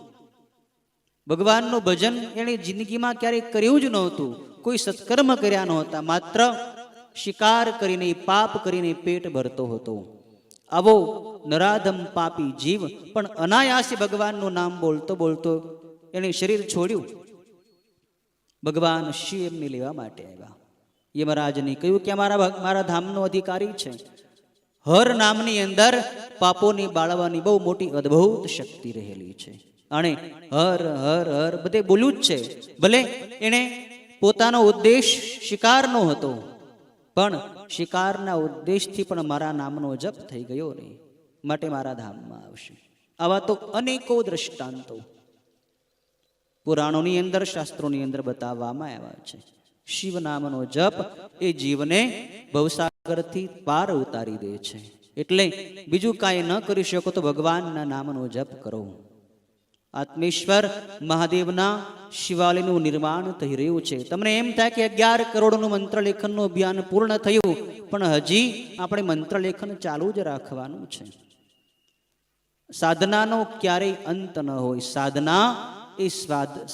ભગવાનનું ભજન એણે જિંદગીમાં ક્યારેય કર્યું જ નહોતું, કોઈ સત્કર્મ કર્યા નહોતા, માત્ર શિકાર કરીને પાપ કરીને પેટ ભરતો હતો. આવો નરાધમ પાપી જીવ પણ અનાયાસે ભગવાનનું નામ બોલતો બોલતો એણે શરીર છોડ્યું. ભગવાન શિવ એમને લેવા માટે આવ્યા. યમરાજને કહ્યું કે મારા ધામનો અધિકારી છે. હર નામની અંદર પાપોની બાળવાની બહુ મોટી અદ્ભુત શક્તિ રહેલી છે. અને હર હર હર બધે બોલ્યું જ છે. ભલે એણે પોતાનો ઉદ્દેશ શિકારનો હતો, પણ શિકારના ઉદ્દેશથી પણ મારા નામનો જપ થઈ ગયો ને, માટે મારા ધામમાં આવશે. આવા તો અનેકો દ્રષ્ટાંતો પુરાણોની અંદર, શાસ્ત્રોની અંદર બતાવવામાં આવ્યા છે. શિવ નામનો જપ એ જીવને ભવસાગરથી પાર ઉતારી દે છે. એટલે બીજું કાંઈ ન કરી શકો તો ભગવાનના નામનો જપ કરો. આત્મેશ્વર મહાદેવના શિવાલયનું નિર્માણ થઈ રહ્યું છે. તમને એમ થાય કે 11 કરોડનું મંત્રલેખનનું અભિયાન પૂર્ણ થયું, પણ હજી આપણે મંત્રલેખન ચાલુ જ રાખવાનું છે. સાધનાનો ક્યારેય અંત ન હોય. સાધના એ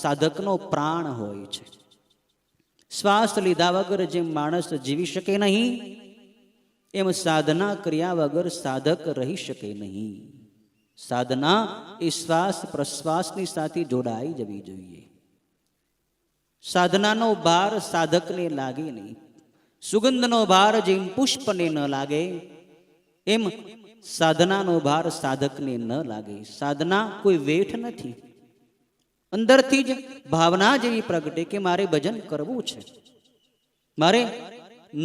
સાધકનો પ્રાણ હોય છે. શ્વાસ લીધા વગર જેમ માણસ જીવી શકે નહીં, એમ સાધના કર્યા વગર સાધક રહી શકે નહીં. સાધના એ શ્વાસ પ્રશ્વાસની સાથે જોડાઈ જવી જોઈએ. સાધનાનો ભાર સાધકને લાગે નહીં. સુગંધનો ભાર જેમ પુષ્પને ન લાગે, એમ સાધનાનો ભાર સાધકને ન લાગે. સાધના કોઈ વેઠ નથી, અંદરથી જ ભાવના જેવી પ્રગટે કે મારે ભજન કરવું છે, મારે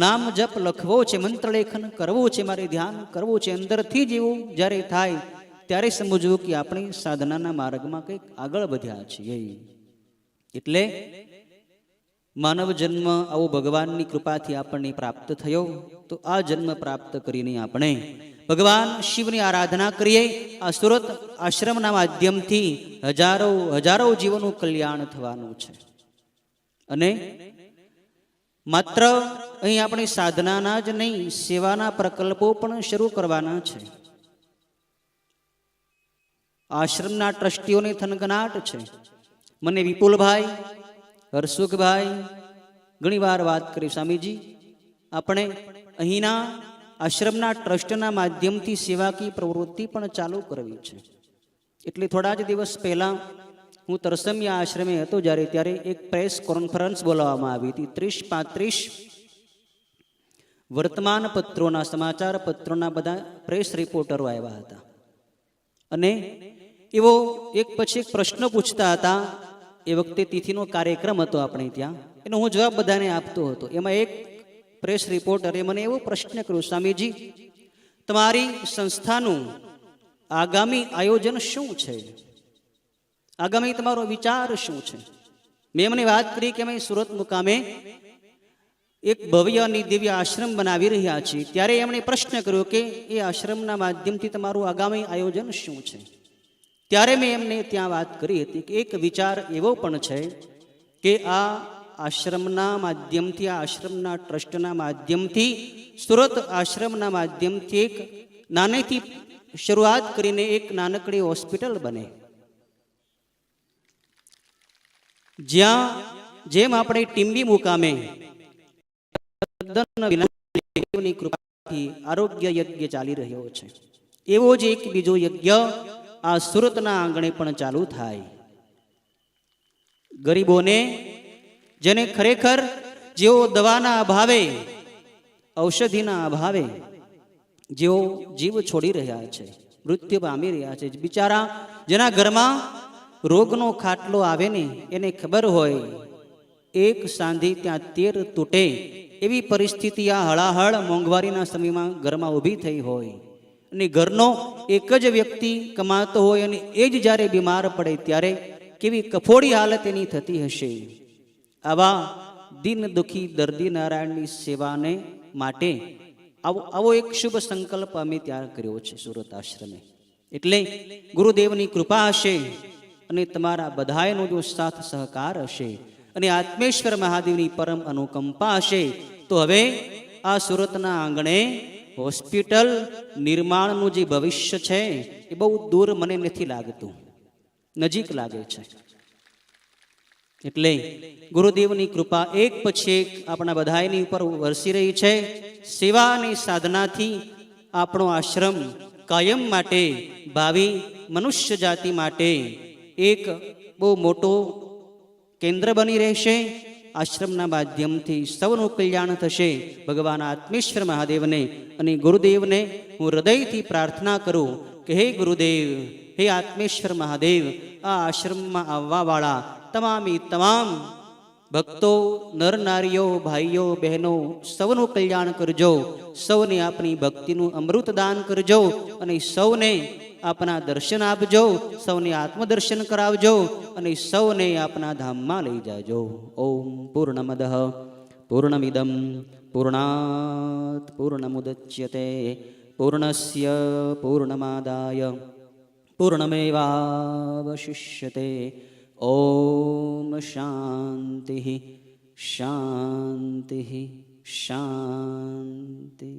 નામ જપ લખવો છે, મંત્રલેખન કરવું છે, મારે ધ્યાન કરવું છે. અંદરથી જ એવું જ્યારે થાય ત્યારે સમજવું કે આપણે સાધનાના માર્ગમાં કંઈક આગળ વધ્યા છીએ. એટલે માનવ જન્મ આવો ભગવાનની કૃપાથી આપણને પ્રાપ્ત થયો, તો આ જન્મ પ્રાપ્ત કરીને આપણે ભગવાન શિવની આરાધના કરીએ. આ સુરત આશ્રમના માધ્યમથી હજારો હજારો જીવોનું કલ્યાણ થવાનું છે. અને માત્ર અહીં આપણે સાધનાના જ નહીં, સેવાના પ્રકલ્પો પણ શરૂ કરવાના છે. આશ્રમના ટ્રસ્ટીઓને થનગનાટ છે. મને વિપુલભાઈ, હરસુખભાઈ ઘણીવાર વાત કરી, સ્વામીજી આપણે અહીંના આશ્રમના ટ્રસ્ટના માધ્યમથી સેવાકીય પ્રવૃત્તિ પણ ચાલુ કરવી છે. એટલે થોડા જ દિવસ પહેલાં હું તરસમિયા આશ્રમે હતો, ત્યારે એક પ્રેસ કોન્ફરન્સ બોલાવવામાં આવી હતી. 30-35 વર્તમાન પત્રોના, સમાચાર પત્રોના બધા પ્રેસ રિપોર્ટરો આવ્યા હતા. અને એવો એક પછી એક પ્રશ્ન પૂછતા હતા. એ વખતે તિથિનો કાર્યક્રમ હતો આપણે ત્યાં, એનો હું જવાબ બધાને આપતો હતો. એમાં એક પ્રેસ રિપોર્ટરે મને એવો પ્રશ્ન કર્યો, સ્વામીજી તમારી સંસ્થાનું આગામી આયોજન શું છે, આગામી તમારો વિચાર શું છે? મેં એમને વાત કરી કે અમે સુરત મુકામે એક ભવ્ય અને દિવ્ય આશ્રમ બનાવી રહ્યા છીએ. ત્યારે એમણે પ્રશ્ન કર્યો કે એ આશ્રમના માધ્યમથી તમારું આગામી આયોજન શું છે? ત્યારે મેં એમને ત્યાં વાત કરી હતી કે એક વિચાર એવો પણ છે કે આ આશ્રમના માધ્યમથી, આ આશ્રમના ટ્રસ્ટના માધ્યમથી, સુરત આશ્રમના માધ્યમથી એક નાનેથી શરૂઆત કરીને એક નાનકડી હોસ્પિટલ બને, જ્યાં જેમ આપણે ટીમ્બી મુકામે ની કૃપાથી આરોગ્ય યજ્ઞ ચાલી રહ્યો છે, એવો જ એક બીજો યજ્ઞ આ સુરતના આંગણે પણ ચાલુ થાય. ગરીબોને, જેને ખરેખર જેઓ દવાના અભાવે, ઔષધિના અભાવે જેઓ જીવ છોડી રહ્યા છે, મૃત્યુ પામી રહ્યા છે, બિચારા જેના ઘરમાં રોગનો ખાટલો આવે ને એને ખબર હોય એક સાંધી ત્યાં 13 તૂટે, એવી પરિસ્થિતિ આ હળાહળ મોંઘવારીના સમયમાં ઘરમાં ઊભી થઈ હોય, અને ઘરનો એક જ વ્યક્તિ કમાતો હોય અને એ જ જ્યારે બીમાર પડે ત્યારે કેવી કફોડી હાલત એની થતી હશે. આવા દિન દુખી દર્દી નારાયણની સેવાને માટે આવો એક શુભ સંકલ્પ અમે ત્યાં કર્યો છે સુરત આશ્રમે. એટલે ગુરુદેવની કૃપા હશે અને તમારા બધાયનો જો સાથ સહકાર હશે અને આત્મેશ્વર મહાદેવની પરમ અનુકંપા હશે તો હવે આ સુરતના આંગણે હોસ્પિટલ નિર્માણનું જે ભવિષ્ય છે એ બહુ દૂર મને નથી લાગતું, નજીક લાગે છે. એટલે ગુરુદેવની કૃપા એક પછી એક આપણા બધાની ઉપર વરસી રહી છે. સેવા અને સાધનાથી આપણો આશ્રમ કાયમ માટે ભાવિ મનુષ્ય જાતિ માટે એક બહુ મોટો કેન્દ્ર બની રહેશે. આશ્રમના માધ્યમથી સૌનું કલ્યાણ થશે. ભગવાન આત્મેશ્વર મહાદેવને અને ગુરુદેવને હું હૃદયથી પ્રાર્થના કરું કે હે ગુરુદેવ, હે આત્મેશ્વર મહાદેવ, આ આશ્રમમાં આવવાવાળા તમામ ભક્તો, નર નારીઓ, ભાઈઓ બહેનો સૌનું કલ્યાણ કરજો. સૌને આપની ભક્તિનું અમૃત દાન કરજો અને સૌને આપના દર્શન આપજો, સૌને આત્મદર્શન કરાવજો અને સૌને આપના ધામમાં લઈ જાજો. ઓમ પૂર્ણમદઃ પૂર્ણમિદં પૂર્ણાત પૂર્ણમુદચ્યતે પૂર્ણસ્ય પૂર્ણમાદાય પૂર્ણમેવાવશિષ્યતે. ઓમ શાંતિ શાંતિ શાંતિ.